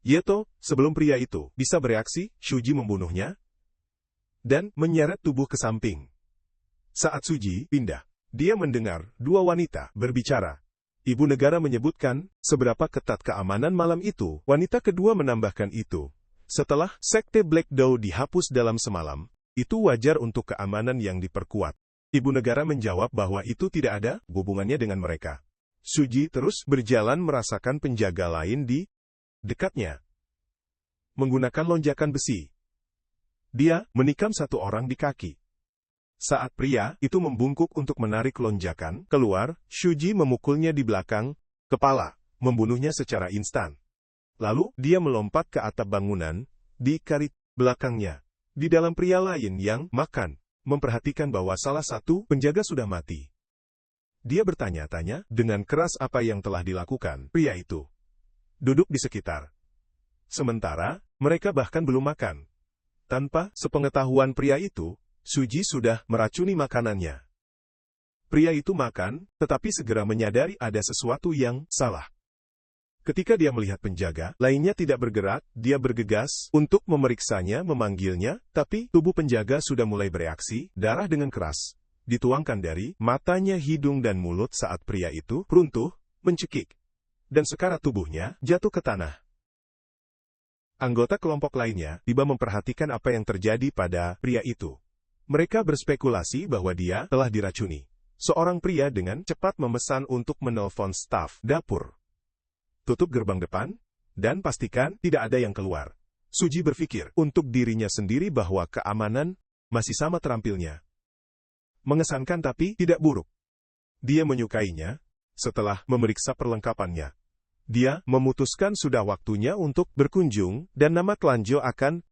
A: Yeto, sebelum pria itu bisa bereaksi, Suji membunuhnya dan menyeret tubuh ke samping. Saat Suji pindah, dia mendengar dua wanita berbicara. Ibu negara menyebutkan seberapa ketat keamanan malam itu. Wanita kedua menambahkan itu. Setelah sekte Black Dow dihapus dalam semalam, itu wajar untuk keamanan yang diperkuat. Ibu negara menjawab bahwa itu tidak ada hubungannya dengan mereka. Suji terus berjalan merasakan penjaga lain di dekatnya menggunakan lonjakan besi. Dia menikam satu orang di kaki. Saat pria itu membungkuk untuk menarik lonjakan keluar, Suji memukulnya di belakang kepala, membunuhnya secara instan. Lalu, dia melompat ke atap bangunan di karit belakangnya. Di dalam pria lain yang makan, memperhatikan bahwa salah satu penjaga sudah mati. Dia bertanya-tanya dengan keras apa yang telah dilakukan pria itu. Duduk di sekitar. Sementara, mereka bahkan belum makan. Tanpa sepengetahuan pria itu, Suji sudah meracuni makanannya. Pria itu makan, tetapi segera menyadari ada sesuatu yang salah. Ketika dia melihat penjaga lainnya tidak bergerak, dia bergegas untuk memeriksanya, memanggilnya, tapi tubuh penjaga sudah mulai bereaksi. Darah dengan keras dituangkan dari matanya, hidung, dan mulut saat pria itu runtuh, mencekik, dan sekarat tubuhnya jatuh ke tanah. Anggota kelompok lainnya tiba memperhatikan apa yang terjadi pada pria itu. Mereka berspekulasi bahwa dia telah diracuni. Seorang pria dengan cepat memesan untuk menelpon staf dapur. Tutup gerbang depan, dan pastikan tidak ada yang keluar. Suji berpikir untuk dirinya sendiri bahwa keamanan masih sama terampilnya. Mengesankan tapi tidak buruk. Dia menyukainya. Setelah memeriksa perlengkapannya, dia memutuskan sudah waktunya untuk berkunjung, dan nama Klanjo akan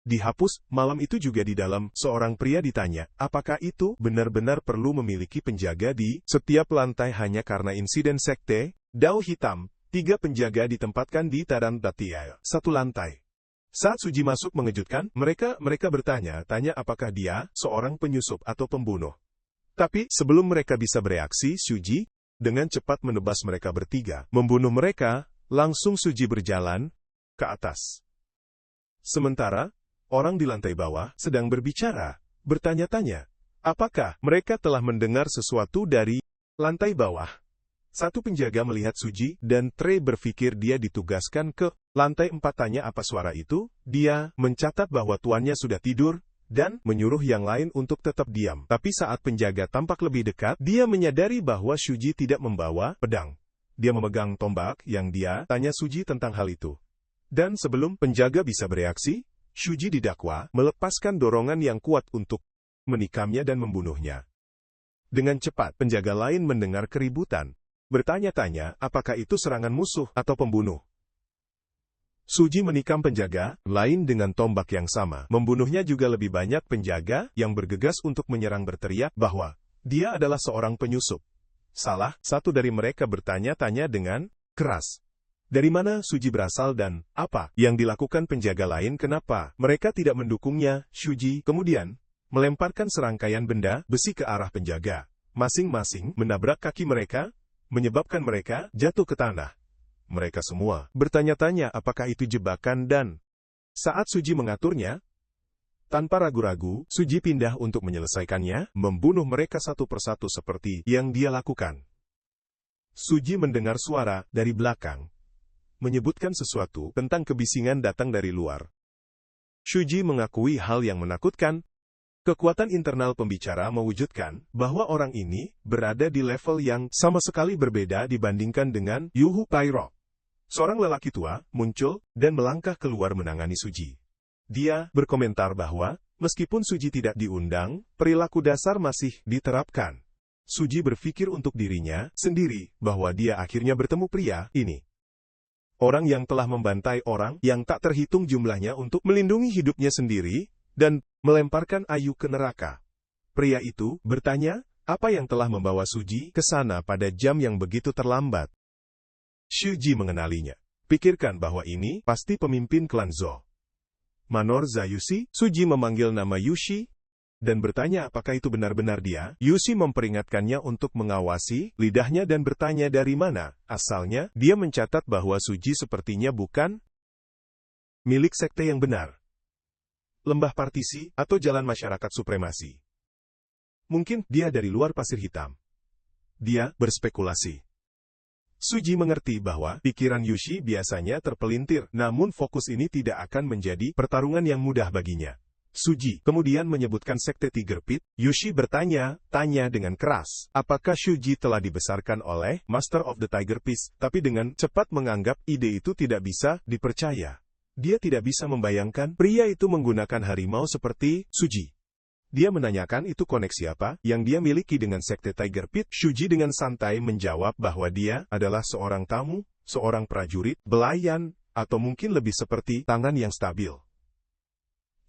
A: dihapus. Malam itu juga di dalam, seorang pria ditanya, apakah itu benar-benar perlu memiliki penjaga di setiap lantai hanya karena insiden sekte Dao Hitam. 3 penjaga ditempatkan di Taran Datia, satu lantai. Saat Suji masuk mengejutkan, mereka bertanya-tanya apakah dia seorang penyusup atau pembunuh. Tapi sebelum mereka bisa bereaksi, Suji dengan cepat menebas mereka bertiga, membunuh mereka. Langsung Suji berjalan ke atas. Sementara, orang di lantai bawah sedang berbicara, bertanya-tanya, apakah mereka telah mendengar sesuatu dari lantai bawah. Satu penjaga melihat Suji, dan Trey berpikir dia ditugaskan ke lantai 4. Tanya apa suara itu, dia mencatat bahwa tuannya sudah tidur, dan menyuruh yang lain untuk tetap diam. Tapi saat penjaga tampak lebih dekat, dia menyadari bahwa Suji tidak membawa pedang. Dia memegang tombak yang dia tanya Suji tentang hal itu. Dan sebelum penjaga bisa bereaksi, Suji didakwa melepaskan dorongan yang kuat untuk menikamnya dan membunuhnya. Dengan cepat, penjaga lain mendengar keributan. Bertanya-tanya, apakah itu serangan musuh atau pembunuh? Suji menikam penjaga lain dengan tombak yang sama. Membunuhnya juga lebih banyak penjaga yang bergegas untuk menyerang berteriak bahwa dia adalah seorang penyusup. Salah satu dari mereka bertanya-tanya dengan keras. Dari mana Suji berasal dan apa yang dilakukan penjaga lain? Kenapa mereka tidak mendukungnya? Suji kemudian melemparkan serangkaian benda besi ke arah penjaga. Masing-masing menabrak kaki mereka, menyebabkan mereka jatuh ke tanah. Mereka semua bertanya-tanya apakah itu jebakan, dan saat Suji mengaturnya, tanpa ragu-ragu, Suji pindah untuk menyelesaikannya, membunuh mereka satu persatu seperti yang dia lakukan. Suji mendengar suara dari belakang. menyebutkan sesuatu tentang kebisingan datang dari luar. Shuji mengakui hal yang menakutkan. Kekuatan internal pembicara mewujudkan bahwa orang ini berada di level yang sama sekali berbeda dibandingkan dengan Yuhu Pairo. Seorang lelaki tua muncul dan melangkah keluar menangani Suji. Dia berkomentar bahwa, meskipun Suji tidak diundang, perilaku dasar masih diterapkan. Suji berpikir untuk dirinya sendiri bahwa dia akhirnya bertemu pria ini. Orang yang telah membantai orang yang tak terhitung jumlahnya untuk melindungi hidupnya sendiri, dan melemparkan Ayu ke neraka. Pria itu bertanya, apa yang telah membawa Suji ke sana pada jam yang begitu terlambat. Shuji mengenalinya. Pikirkan bahwa ini pasti pemimpin klan Zhou. Manor Zayushi, Suji memanggil nama Yushi, dan bertanya apakah itu benar-benar dia. Yushi memperingatkannya untuk mengawasi lidahnya dan bertanya dari mana asalnya. Dia mencatat bahwa Suji sepertinya bukan milik sekte yang benar. Lembah partisi, atau jalan masyarakat supremasi. Mungkin dia dari luar pasir hitam. Dia berspekulasi. Suji mengerti bahwa pikiran Yushi biasanya terpelintir, namun fokus ini tidak akan menjadi pertarungan yang mudah baginya. Suji kemudian menyebutkan sekte Tiger Pit. Yushi bertanya dengan keras, apakah Shuji telah dibesarkan oleh Master of the Tiger Pit, tapi dengan cepat menganggap ide itu tidak bisa dipercaya. Dia tidak bisa membayangkan pria itu menggunakan harimau seperti Suji. Dia menanyakan itu koneksi apa yang dia miliki dengan sekte Tiger Pit. Shuji dengan santai menjawab bahwa dia adalah seorang tamu, seorang prajurit, belayan, atau mungkin lebih seperti tangan yang stabil.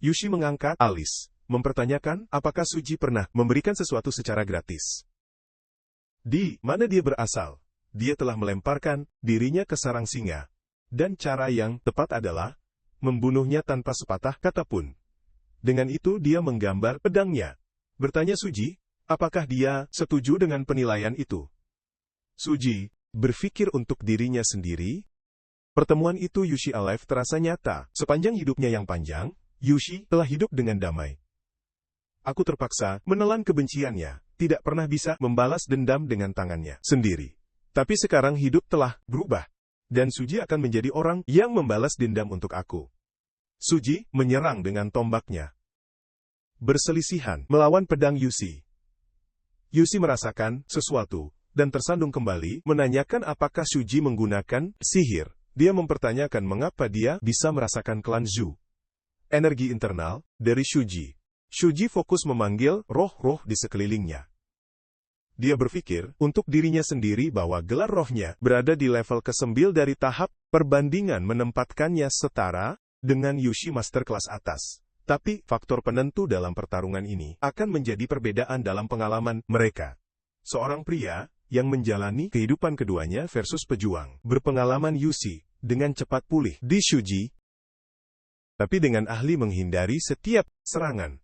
A: Yushi mengangkat alis, mempertanyakan apakah Suji pernah memberikan sesuatu secara gratis. Di mana dia berasal? Dia telah melemparkan dirinya ke sarang singa. Dan cara yang tepat adalah membunuhnya tanpa sepatah kata pun. Dengan itu dia menggambar pedangnya. Bertanya Suji, apakah dia setuju dengan penilaian itu? Suji berpikir untuk dirinya sendiri. Pertemuan itu Yushi Alive terasa nyata. Sepanjang hidupnya yang panjang, Yushi telah hidup dengan damai. Aku terpaksa menelan kebenciannya, tidak pernah bisa membalas dendam dengan tangannya sendiri. Tapi sekarang hidup telah berubah. Dan Suji akan menjadi orang yang membalas dendam untuk aku. Suji menyerang dengan tombaknya. Berselisihan melawan pedang Yushi. Yushi merasakan sesuatu, dan tersandung kembali, menanyakan apakah Shuji menggunakan sihir. Dia mempertanyakan mengapa dia bisa merasakan klan Zhu. Energi internal dari Shuji. Shuji fokus memanggil roh-roh di sekelilingnya. Dia berpikir untuk dirinya sendiri bahwa gelar rohnya berada di level ke-9 dari tahap perbandingan menempatkannya setara dengan Yushi Master kelas atas. Tapi faktor penentu dalam pertarungan ini akan menjadi perbedaan dalam pengalaman mereka. Seorang pria yang menjalani kehidupan keduanya versus pejuang berpengalaman Yushi dengan cepat pulih di Shuji, tapi dengan ahli menghindari setiap serangan.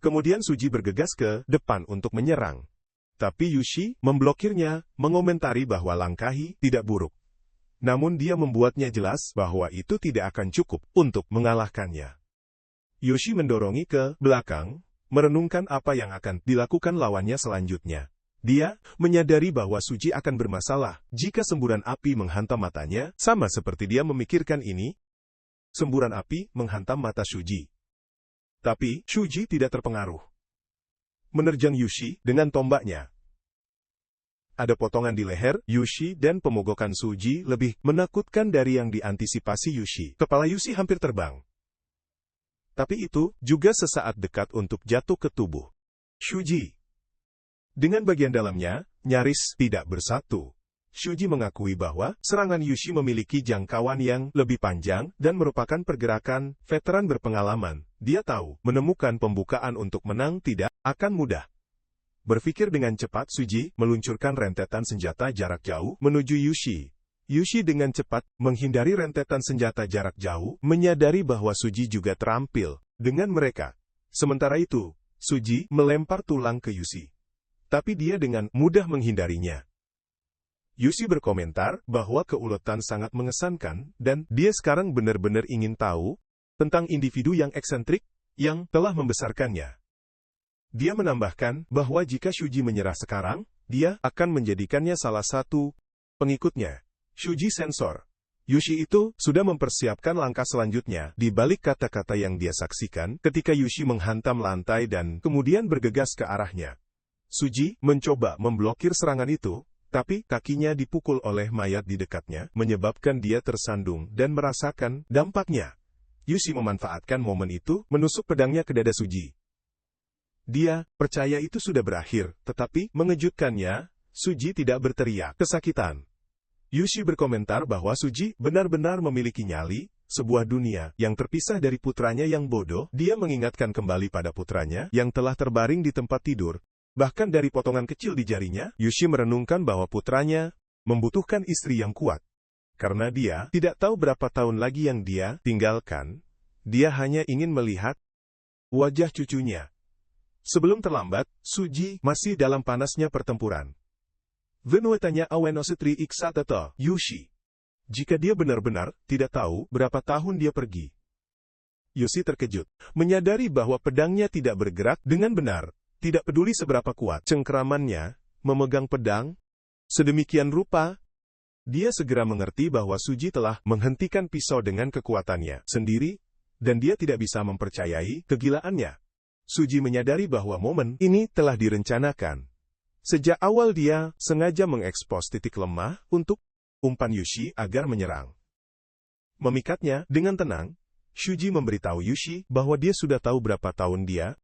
A: Kemudian Suji bergegas ke depan untuk menyerang. Tapi Yushi memblokirnya, mengomentari bahwa langkahi tidak buruk. Namun dia membuatnya jelas bahwa itu tidak akan cukup untuk mengalahkannya. Yushi mendorongnya ke belakang, merenungkan apa yang akan dilakukan lawannya selanjutnya. Dia menyadari bahwa Suji akan bermasalah jika semburan api menghantam matanya, sama seperti dia memikirkan ini. Semburan api menghantam mata Shuji. Tapi Shuji tidak terpengaruh. Menerjang Yushi dengan tombaknya. Ada potongan di leher Yushi dan pemogokan Suji lebih menakutkan dari yang diantisipasi Yushi. Kepala Yushi hampir terbang. Tapi itu juga sesaat dekat untuk jatuh ke tubuh Shuji. Dengan bagian dalamnya, nyaris tidak bersatu. Shuji mengakui bahwa serangan Yushi memiliki jangkauan yang lebih panjang dan merupakan pergerakan veteran berpengalaman. Dia tahu menemukan pembukaan untuk menang tidak akan mudah. Berpikir dengan cepat, Shuji meluncurkan rentetan senjata jarak jauh menuju Yushi. Yushi dengan cepat menghindari rentetan senjata jarak jauh, menyadari bahwa Shuji juga terampil dengan mereka. Sementara itu, Shuji melempar tulang ke Yushi. Tapi dia dengan mudah menghindarinya. Yushi berkomentar bahwa keuletan sangat mengesankan, dan dia sekarang benar-benar ingin tahu tentang individu yang eksentrik yang telah membesarkannya. Dia menambahkan bahwa jika Shuji menyerah sekarang, dia akan menjadikannya salah satu pengikutnya. Shuji sensor Yushi itu sudah mempersiapkan langkah selanjutnya di balik kata-kata yang dia saksikan ketika Yushi menghantam lantai dan kemudian bergegas ke arahnya. Suji mencoba memblokir serangan itu, tapi kakinya dipukul oleh mayat di dekatnya, menyebabkan dia tersandung dan merasakan dampaknya. Yushi memanfaatkan momen itu, menusuk pedangnya ke dada Suji. Dia percaya itu sudah berakhir, tetapi mengejutkannya, Suji tidak berteriak kesakitan. Yushi berkomentar bahwa Suji benar-benar memiliki nyali, sebuah dunia yang terpisah dari putranya yang bodoh. Dia mengingatkan kembali pada putranya yang telah terbaring di tempat tidur. Bahkan dari potongan kecil di jarinya, Yushi merenungkan bahwa putranya membutuhkan istri yang kuat. Karena dia tidak tahu berapa tahun lagi yang dia tinggalkan, dia hanya ingin melihat wajah cucunya. Sebelum terlambat, Suji masih dalam panasnya pertempuran. Venuetanya awenositri iksatato, Yushi. Jika dia benar-benar tidak tahu berapa tahun dia pergi. Yushi terkejut, menyadari bahwa pedangnya tidak bergerak dengan benar. Tidak peduli seberapa kuat cengkeramannya memegang pedang. Sedemikian rupa, dia segera mengerti bahwa Suji telah menghentikan pisau dengan kekuatannya sendiri, dan dia tidak bisa mempercayai kegilaannya. Suji menyadari bahwa momen ini telah direncanakan. Sejak awal dia sengaja mengekspos titik lemah untuk umpan Yushi agar menyerang. Memikatnya dengan tenang, Shuji memberitahu Yushi bahwa dia sudah tahu berapa tahun dia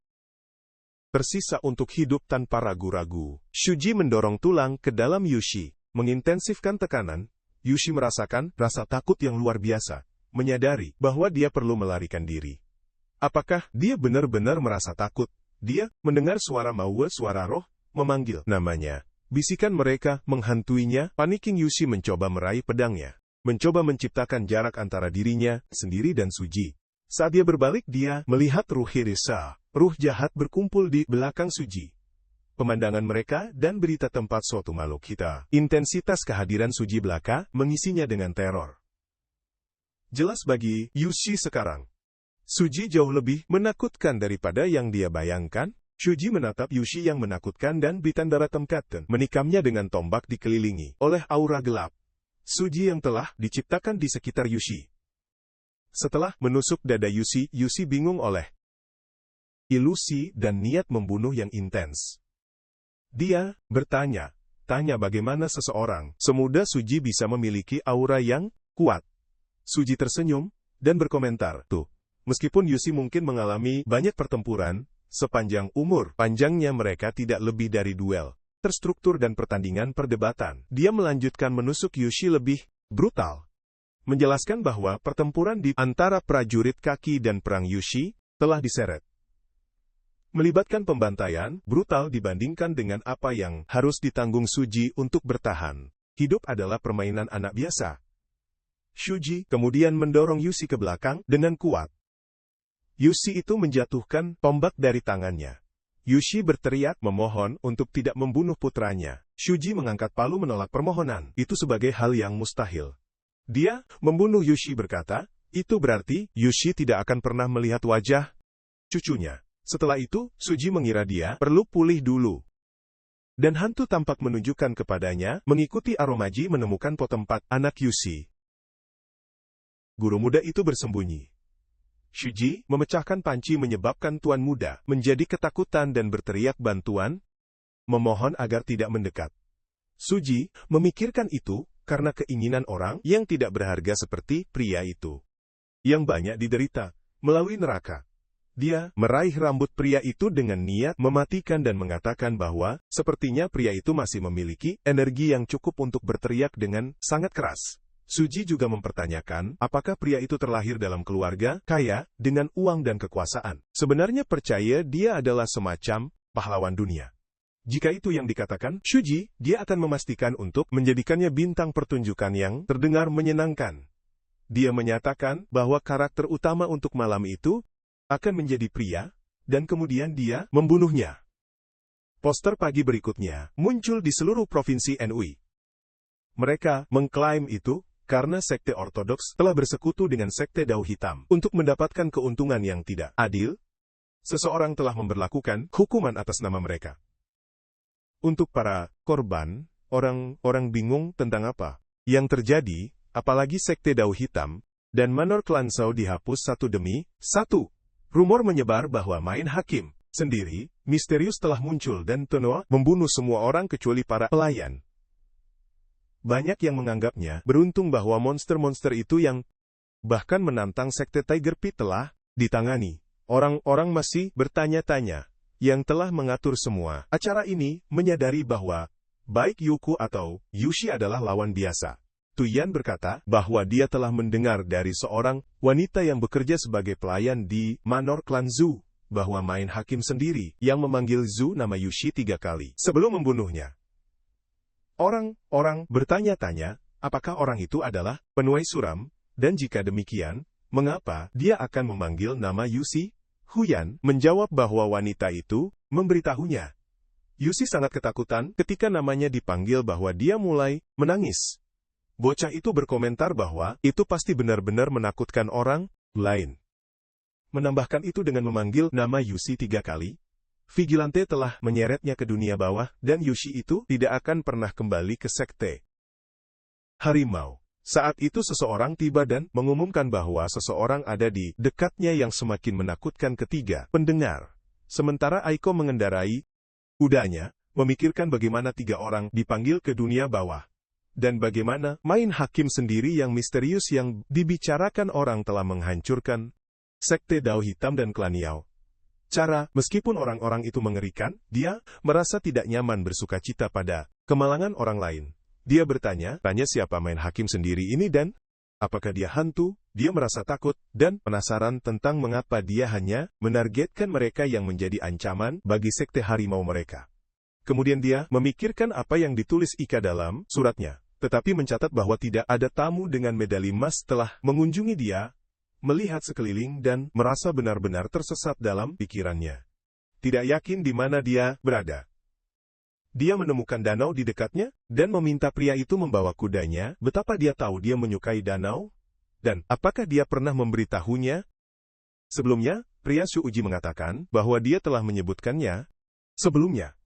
A: tersisa untuk hidup tanpa ragu-ragu. Shuji mendorong tulang ke dalam Yushi, mengintensifkan tekanan. Yushi merasakan rasa takut yang luar biasa, menyadari bahwa dia perlu melarikan diri. Apakah dia benar-benar merasa takut? Dia mendengar suara mawa, suara roh, memanggil namanya. Bisikan mereka menghantuinya. Paniking Yushi mencoba meraih pedangnya, mencoba menciptakan jarak antara dirinya sendiri dan Suji. Saat dia berbalik, dia melihat ruh Hirisa, ruh jahat berkumpul di belakang Suji. Pemandangan mereka dan berita tempat suatu makhluk hitam. Intensitas kehadiran Suji belaka mengisinya dengan teror. Jelas bagi Yushi sekarang, Suji jauh lebih menakutkan daripada yang dia bayangkan. Shuji menatap Yushi yang menakutkan dan Bitandara Temkaten menikamnya dengan tombak dikelilingi oleh aura gelap. Suji yang telah diciptakan di sekitar Yushi. Setelah menusuk dada Yushi, Yushi bingung oleh ilusi dan niat membunuh yang intens. Dia bertanya, bagaimana seseorang semuda Suji bisa memiliki aura yang kuat. Suji tersenyum dan berkomentar, tuh, meskipun Yushi mungkin mengalami banyak pertempuran, sepanjang umur panjangnya mereka tidak lebih dari duel terstruktur dan pertandingan perdebatan. Dia melanjutkan menusuk Yushi lebih brutal, menjelaskan bahwa pertempuran di antara prajurit kaki dan perang Yushi telah diseret. Melibatkan pembantaian brutal dibandingkan dengan apa yang harus ditanggung Suji untuk bertahan. Hidup adalah permainan anak biasa. Shuji kemudian mendorong Yushi ke belakang dengan kuat. Yushi itu menjatuhkan tombak dari tangannya. Yushi berteriak memohon untuk tidak membunuh putranya. Shuji mengangkat palu menolak permohonan. Itu sebagai hal yang mustahil. Dia membunuh Yushi berkata, itu berarti Yushi tidak akan pernah melihat wajah cucunya. Setelah itu, Suji mengira dia perlu pulih dulu. Dan hantu tampak menunjukkan kepadanya, mengikuti Aromaji menemukan potempat anak Yushi. Guru muda itu bersembunyi. Shuji memecahkan panci menyebabkan tuan muda menjadi ketakutan dan berteriak bantuan, memohon agar tidak mendekat. Suji memikirkan itu karena keinginan orang yang tidak berharga seperti pria itu, yang banyak diderita melalui neraka. Dia meraih rambut pria itu dengan niat mematikan dan mengatakan bahwa sepertinya pria itu masih memiliki energi yang cukup untuk berteriak dengan sangat keras. Suji juga mempertanyakan, apakah pria itu terlahir dalam keluarga kaya dengan uang dan kekuasaan. Sebenarnya percaya dia adalah semacam pahlawan dunia. Jika itu yang dikatakan Shuji, dia akan memastikan untuk menjadikannya bintang pertunjukan yang terdengar menyenangkan. Dia menyatakan bahwa karakter utama untuk malam itu akan menjadi pria, dan kemudian dia membunuhnya. Poster pagi berikutnya muncul di seluruh provinsi NUI. Mereka mengklaim itu karena sekte ortodoks telah bersekutu dengan sekte Dao Hitam untuk mendapatkan keuntungan yang tidak adil. Seseorang telah memberlakukan hukuman atas nama mereka. Untuk para korban, orang-orang bingung tentang apa yang terjadi. apalagi Sekte Dao Hitam, dan Manor Klan Zhao dihapus satu demi satu. Rumor menyebar bahwa Main Hakim sendiri misterius telah muncul dan Tenoa membunuh semua orang kecuali para pelayan. Banyak yang menganggapnya beruntung bahwa monster-monster itu yang bahkan menantang Sekte Tiger Pit telah ditangani. Orang-orang masih bertanya-tanya yang telah mengatur semua acara ini menyadari bahwa baik Youku atau Yushi adalah lawan biasa. Tuyan berkata bahwa dia telah mendengar dari seorang wanita yang bekerja sebagai pelayan di Manor Klan Zhu, bahwa Main Hakim sendiri yang memanggil Zhu nama Yushi 3 kali sebelum membunuhnya. Orang-orang bertanya-tanya, apakah orang itu adalah penuai suram, dan jika demikian, mengapa dia akan memanggil nama Yushi? Huyan menjawab bahwa wanita itu memberitahunya. Yushi sangat ketakutan ketika namanya dipanggil bahwa dia mulai menangis. Bocah itu berkomentar bahwa itu pasti benar-benar menakutkan orang lain. Menambahkan itu dengan memanggil nama Yushi 3 kali, Vigilante telah menyeretnya ke dunia bawah dan Yushi itu tidak akan pernah kembali ke Sekte Harimau. Saat itu seseorang tiba dan mengumumkan bahwa seseorang ada di dekatnya yang semakin menakutkan ketiga pendengar. Sementara Aiko mengendarai kudanya, memikirkan bagaimana 3 orang dipanggil ke dunia bawah. Dan bagaimana Main Hakim sendiri yang misterius yang dibicarakan orang telah menghancurkan Sekte Dao Hitam dan Klan Yao. Meskipun orang-orang itu mengerikan, dia merasa tidak nyaman bersukacita pada kemalangan orang lain. Dia tanya siapa Main Hakim sendiri ini dan apakah dia hantu. Dia merasa takut dan penasaran tentang mengapa dia hanya menargetkan mereka yang menjadi ancaman bagi Sekte Harimau mereka. Kemudian dia memikirkan apa yang ditulis Ika dalam suratnya, tetapi mencatat bahwa tidak ada tamu dengan medali emas telah mengunjungi dia, melihat sekeliling dan merasa benar-benar tersesat dalam pikirannya. Tidak yakin di mana dia berada. Dia menemukan danau di dekatnya, dan meminta pria itu membawa kudanya. Betapa dia tahu dia menyukai danau? Dan apakah dia pernah memberitahunya? Sebelumnya, pria Shuuji mengatakan bahwa dia telah menyebutkannya sebelumnya.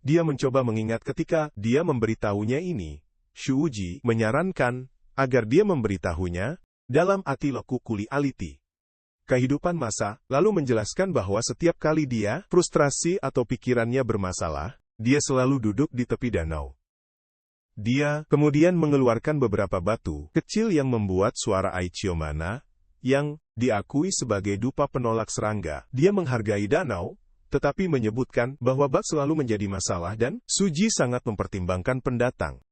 A: Dia mencoba mengingat ketika dia memberitahunya ini. Shuuji menyarankan agar dia memberitahunya dalam Atiloku Kuli Aliti. Kehidupan masa, lalu menjelaskan bahwa setiap kali dia frustrasi atau pikirannya bermasalah, dia selalu duduk di tepi danau. Dia kemudian mengeluarkan beberapa batu kecil yang membuat suara Aichiomana, yang diakui sebagai dupa penolak serangga. Dia menghargai danau, tetapi menyebutkan bahwa bak selalu menjadi masalah dan Suji sangat mempertimbangkan pendatang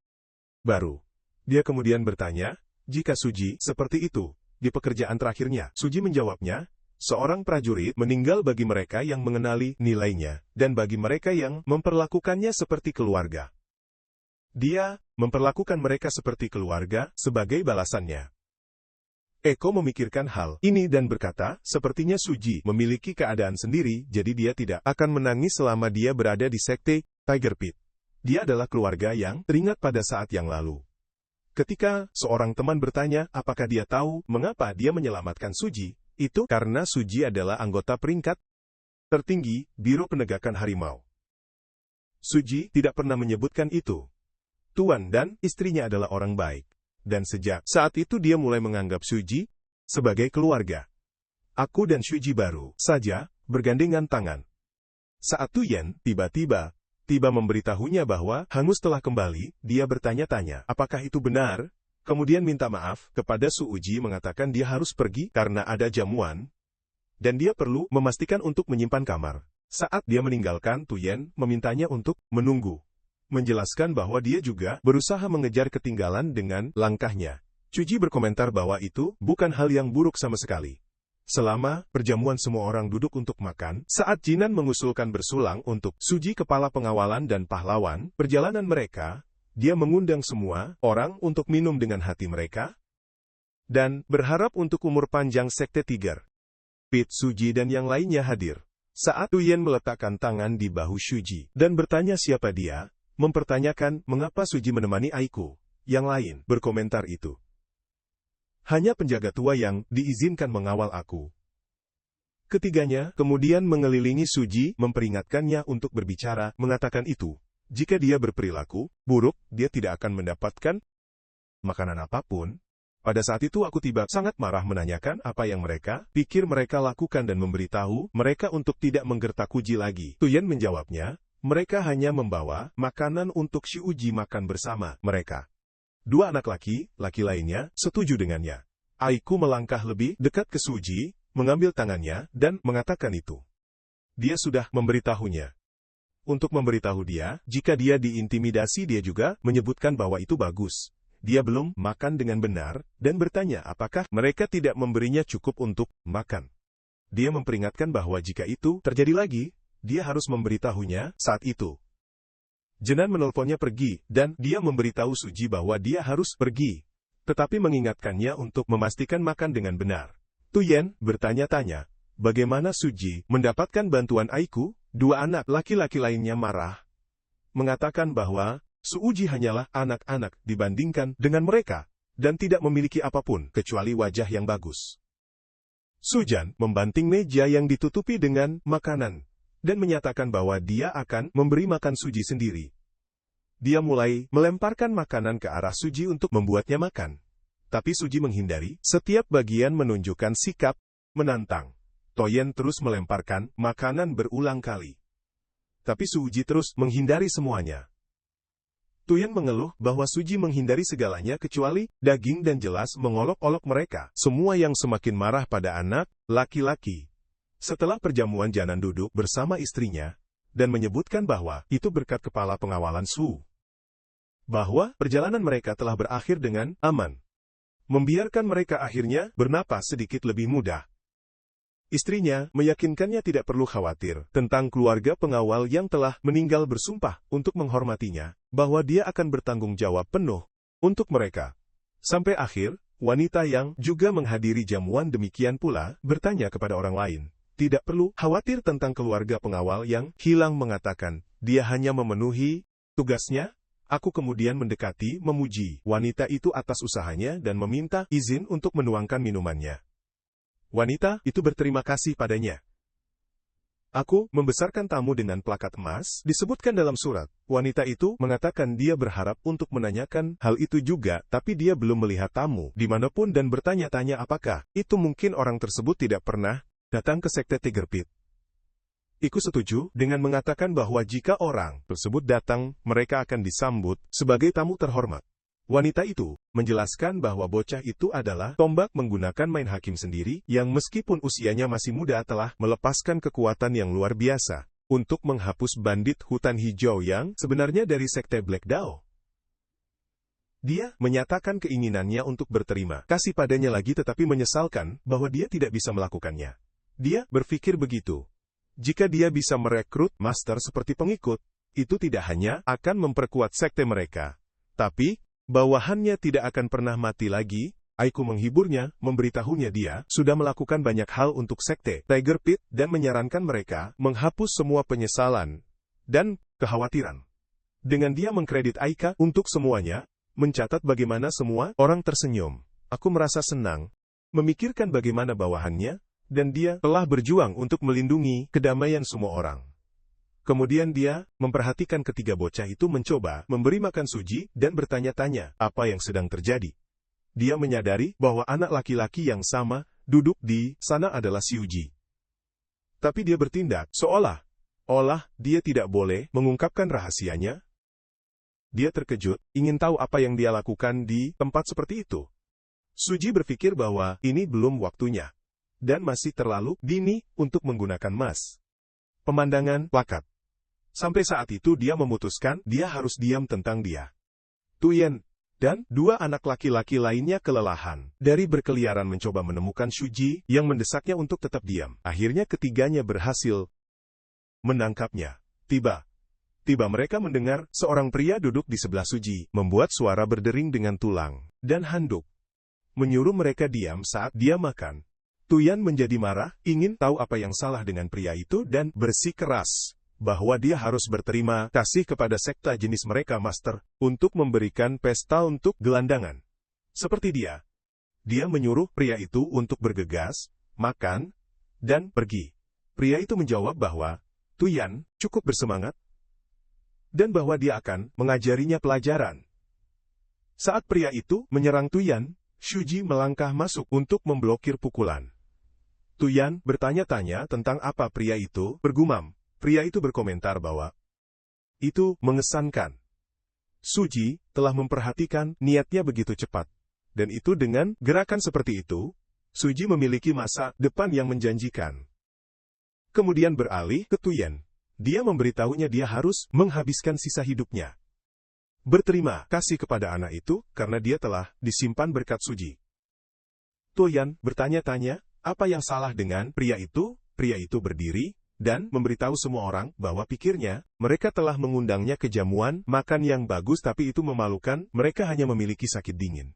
A: baru. Dia kemudian bertanya, jika Suji seperti itu, di pekerjaan terakhirnya, Suji menjawabnya, seorang prajurit meninggal bagi mereka yang mengenali nilainya, dan bagi mereka yang memperlakukannya seperti keluarga. Dia memperlakukan mereka seperti keluarga sebagai balasannya. Eko memikirkan hal ini dan berkata, sepertinya Suji memiliki keadaan sendiri, jadi dia tidak akan menangis selama dia berada di Sekte Tiger Pit. Dia adalah keluarga yang teringat pada saat yang lalu. Ketika seorang teman bertanya apakah dia tahu mengapa dia menyelamatkan Suji, itu karena Suji adalah anggota peringkat tertinggi Biro Penegakan Harimau. Suji tidak pernah menyebutkan itu. Tuan dan istrinya adalah orang baik. Dan sejak saat itu dia mulai menganggap Suji sebagai keluarga. Aku dan Suji baru saja bergandengan tangan. Saat Tuyen tiba-tiba memberitahunya bahwa Hangus telah kembali, dia bertanya-tanya apakah itu benar, kemudian minta maaf kepada Shuuji mengatakan dia harus pergi karena ada jamuan, dan dia perlu memastikan untuk menyimpan kamar. Saat dia meninggalkan, Tuyen memintanya untuk menunggu. Menjelaskan bahwa dia juga berusaha mengejar ketinggalan dengan langkahnya. Suji berkomentar bahwa itu bukan hal yang buruk sama sekali. Selama perjamuan semua orang duduk untuk makan, saat Jinan mengusulkan bersulang untuk Suji kepala pengawalan dan pahlawan, perjalanan mereka, dia mengundang semua orang untuk minum dengan hati mereka, dan berharap untuk umur panjang Sekte Tiger Pit. Suji dan yang lainnya hadir. Saat Tuyen meletakkan tangan di bahu Suji dan bertanya siapa dia, mempertanyakan mengapa Suji menemani Aiko. Yang lain berkomentar itu hanya penjaga tua yang diizinkan mengawal aku. Ketiganya kemudian mengelilingi Suji memperingatkannya untuk berbicara, mengatakan itu. Jika dia berperilaku buruk, dia tidak akan mendapatkan makanan apapun. Pada saat itu aku tiba sangat marah menanyakan apa yang mereka pikir mereka lakukan dan memberitahu mereka untuk tidak menggertak Uji lagi. Tuyen menjawabnya, mereka hanya membawa makanan untuk si Uji makan bersama mereka. Dua anak laki-laki lainnya setuju dengannya. Aiku melangkah lebih dekat ke Suji, mengambil tangannya, dan mengatakan itu. Dia sudah memberitahunya. Untuk memberitahu dia, jika dia diintimidasi dia juga menyebutkan bahwa itu bagus. Dia belum makan dengan benar, dan bertanya apakah mereka tidak memberinya cukup untuk makan. Dia memperingatkan bahwa jika itu terjadi lagi, dia harus memberitahunya saat itu. Jenan menelponnya pergi, dan dia memberitahu Suji bahwa dia harus pergi, tetapi mengingatkannya untuk memastikan makan dengan benar. Tuyen bertanya-tanya, bagaimana Suji mendapatkan bantuan Aiku? Dua anak laki-laki lainnya marah, mengatakan bahwa Suji hanyalah anak-anak dibandingkan dengan mereka, dan tidak memiliki apapun kecuali wajah yang bagus. Sujan membanting meja yang ditutupi dengan makanan, dan menyatakan bahwa dia akan memberi makan Suji sendiri. Dia mulai melemparkan makanan ke arah Suji untuk membuatnya makan. Tapi Suji menghindari, setiap bagian menunjukkan sikap menantang. Toyen terus melemparkan makanan berulang kali. Tapi Suji terus menghindari semuanya. Tuyen mengeluh bahwa Suji menghindari segalanya kecuali daging dan jelas mengolok-olok mereka. Semua yang semakin marah pada anak laki-laki. Setelah perjamuan Janan duduk bersama istrinya, dan menyebutkan bahwa itu berkat kepala pengawalan Su. Bahwa perjalanan mereka telah berakhir dengan aman. Membiarkan mereka akhirnya bernapas sedikit lebih mudah. Istrinya meyakinkannya tidak perlu khawatir tentang keluarga pengawal yang telah meninggal bersumpah untuk menghormatinya, bahwa dia akan bertanggung jawab penuh untuk mereka. Sampai akhir, wanita yang juga menghadiri jamuan demikian pula bertanya kepada orang lain. Tidak perlu khawatir tentang keluarga pengawal yang hilang mengatakan, dia hanya memenuhi tugasnya. Aku kemudian mendekati memuji wanita itu atas usahanya dan meminta izin untuk menuangkan minumannya. Wanita itu berterima kasih padanya. Aku membesarkan tamu dengan plakat emas, disebutkan dalam surat. Wanita itu mengatakan dia berharap untuk menanyakan hal itu juga, tapi dia belum melihat tamu dimanapun dan bertanya-tanya apakah itu mungkin orang tersebut tidak pernah datang ke sekte Tiger Pit. Iku setuju dengan mengatakan bahwa jika orang tersebut datang, mereka akan disambut sebagai tamu terhormat. Wanita itu menjelaskan bahwa bocah itu adalah tombak menggunakan main hakim sendiri, yang meskipun usianya masih muda telah melepaskan kekuatan yang luar biasa untuk menghapus bandit hutan hijau yang sebenarnya dari sekte Black Dao. Dia menyatakan keinginannya untuk berterima kasih padanya lagi tetapi menyesalkan bahwa dia tidak bisa melakukannya. Dia berpikir begitu. Jika dia bisa merekrut master seperti pengikut, itu tidak hanya akan memperkuat sekte mereka, tapi bawahannya tidak akan pernah mati lagi. Aiku menghiburnya, memberitahunya dia sudah melakukan banyak hal untuk sekte Tiger Pit dan menyarankan mereka menghapus semua penyesalan dan kekhawatiran. Dengan dia mengkredit Aika untuk semuanya, mencatat bagaimana semua orang tersenyum. Aku merasa senang memikirkan bagaimana bawahannya, dan dia telah berjuang untuk melindungi kedamaian semua orang. Kemudian dia memperhatikan ketiga bocah itu mencoba memberi makan Suji dan bertanya-tanya apa yang sedang terjadi. Dia menyadari bahwa anak laki-laki yang duduk di sana adalah si Uji. Tapi dia bertindak seolah-olah dia tidak boleh mengungkapkan rahasianya. Dia terkejut, ingin tahu apa yang dia lakukan di tempat seperti itu. Suji berpikir bahwa ini belum waktunya, dan masih terlalu dini untuk menggunakan emas. Pemandangan plakat. Sampai saat itu dia memutuskan dia harus diam tentang dia. Tuyen dan dua anak laki-laki lainnya kelelahan dari berkeliaran mencoba menemukan Suji yang mendesaknya untuk tetap diam. Akhirnya ketiganya berhasil menangkapnya. Tiba mereka mendengar seorang pria duduk di sebelah Suji, membuat suara berdering dengan tulang dan handuk, menyuruh mereka diam saat dia makan. Tuyen menjadi marah, ingin tahu apa yang salah dengan pria itu dan bersikeras bahwa dia harus berterima kasih kepada sekte jenis mereka master untuk memberikan pesta untuk gelandangan. Seperti dia menyuruh pria itu untuk bergegas, makan, dan pergi. Pria itu menjawab bahwa Tuyen cukup bersemangat dan bahwa dia akan mengajarinya pelajaran. Saat pria itu menyerang Tuyen, Shuji melangkah masuk untuk memblokir pukulan. Tuyan bertanya-tanya tentang apa pria itu bergumam. Pria itu berkomentar bahwa itu mengesankan. Suji telah memperhatikan niatnya begitu cepat. Dan itu dengan gerakan seperti itu, Suji memiliki masa depan yang menjanjikan. Kemudian beralih ke Tuyan. Dia memberitahunya dia harus menghabiskan sisa hidupnya. Berterima kasih kepada anak itu karena dia telah disimpan berkat Suji. Tuyan bertanya-tanya, apa yang salah dengan pria itu? Pria itu berdiri dan memberitahu semua orang bahwa pikirnya, mereka telah mengundangnya ke jamuan makan yang bagus tapi itu memalukan, mereka hanya memiliki sakit dingin.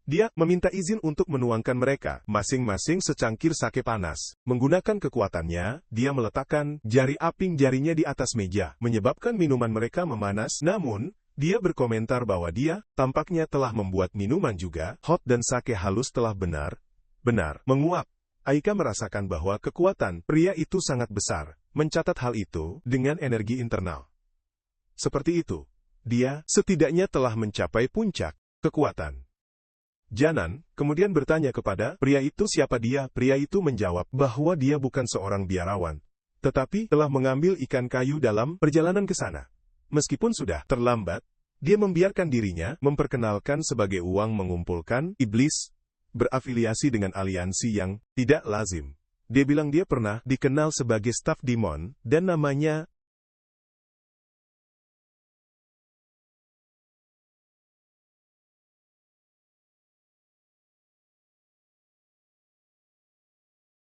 A: Dia meminta izin untuk menuangkan mereka, masing-masing secangkir sake panas. Menggunakan kekuatannya, dia meletakkan jari aping jarinya di atas meja, menyebabkan minuman mereka memanas. Namun, dia berkomentar bahwa dia tampaknya telah membuat minuman juga hot dan sake halus telah benar-benar menguap. Aika merasakan bahwa kekuatan pria itu sangat besar, mencatat hal itu dengan energi internal. Seperti itu, dia setidaknya telah mencapai puncak kekuatan. Janan kemudian bertanya kepada pria itu siapa dia. Pria itu menjawab bahwa dia bukan seorang biarawan, tetapi telah mengambil ikan kayu dalam perjalanan ke sana. Meskipun sudah terlambat, dia membiarkan dirinya memperkenalkan sebagai uang mengumpulkan iblis, berafiliasi dengan aliansi yang tidak lazim. Dia bilang dia pernah dikenal sebagai staf demon, dan namanya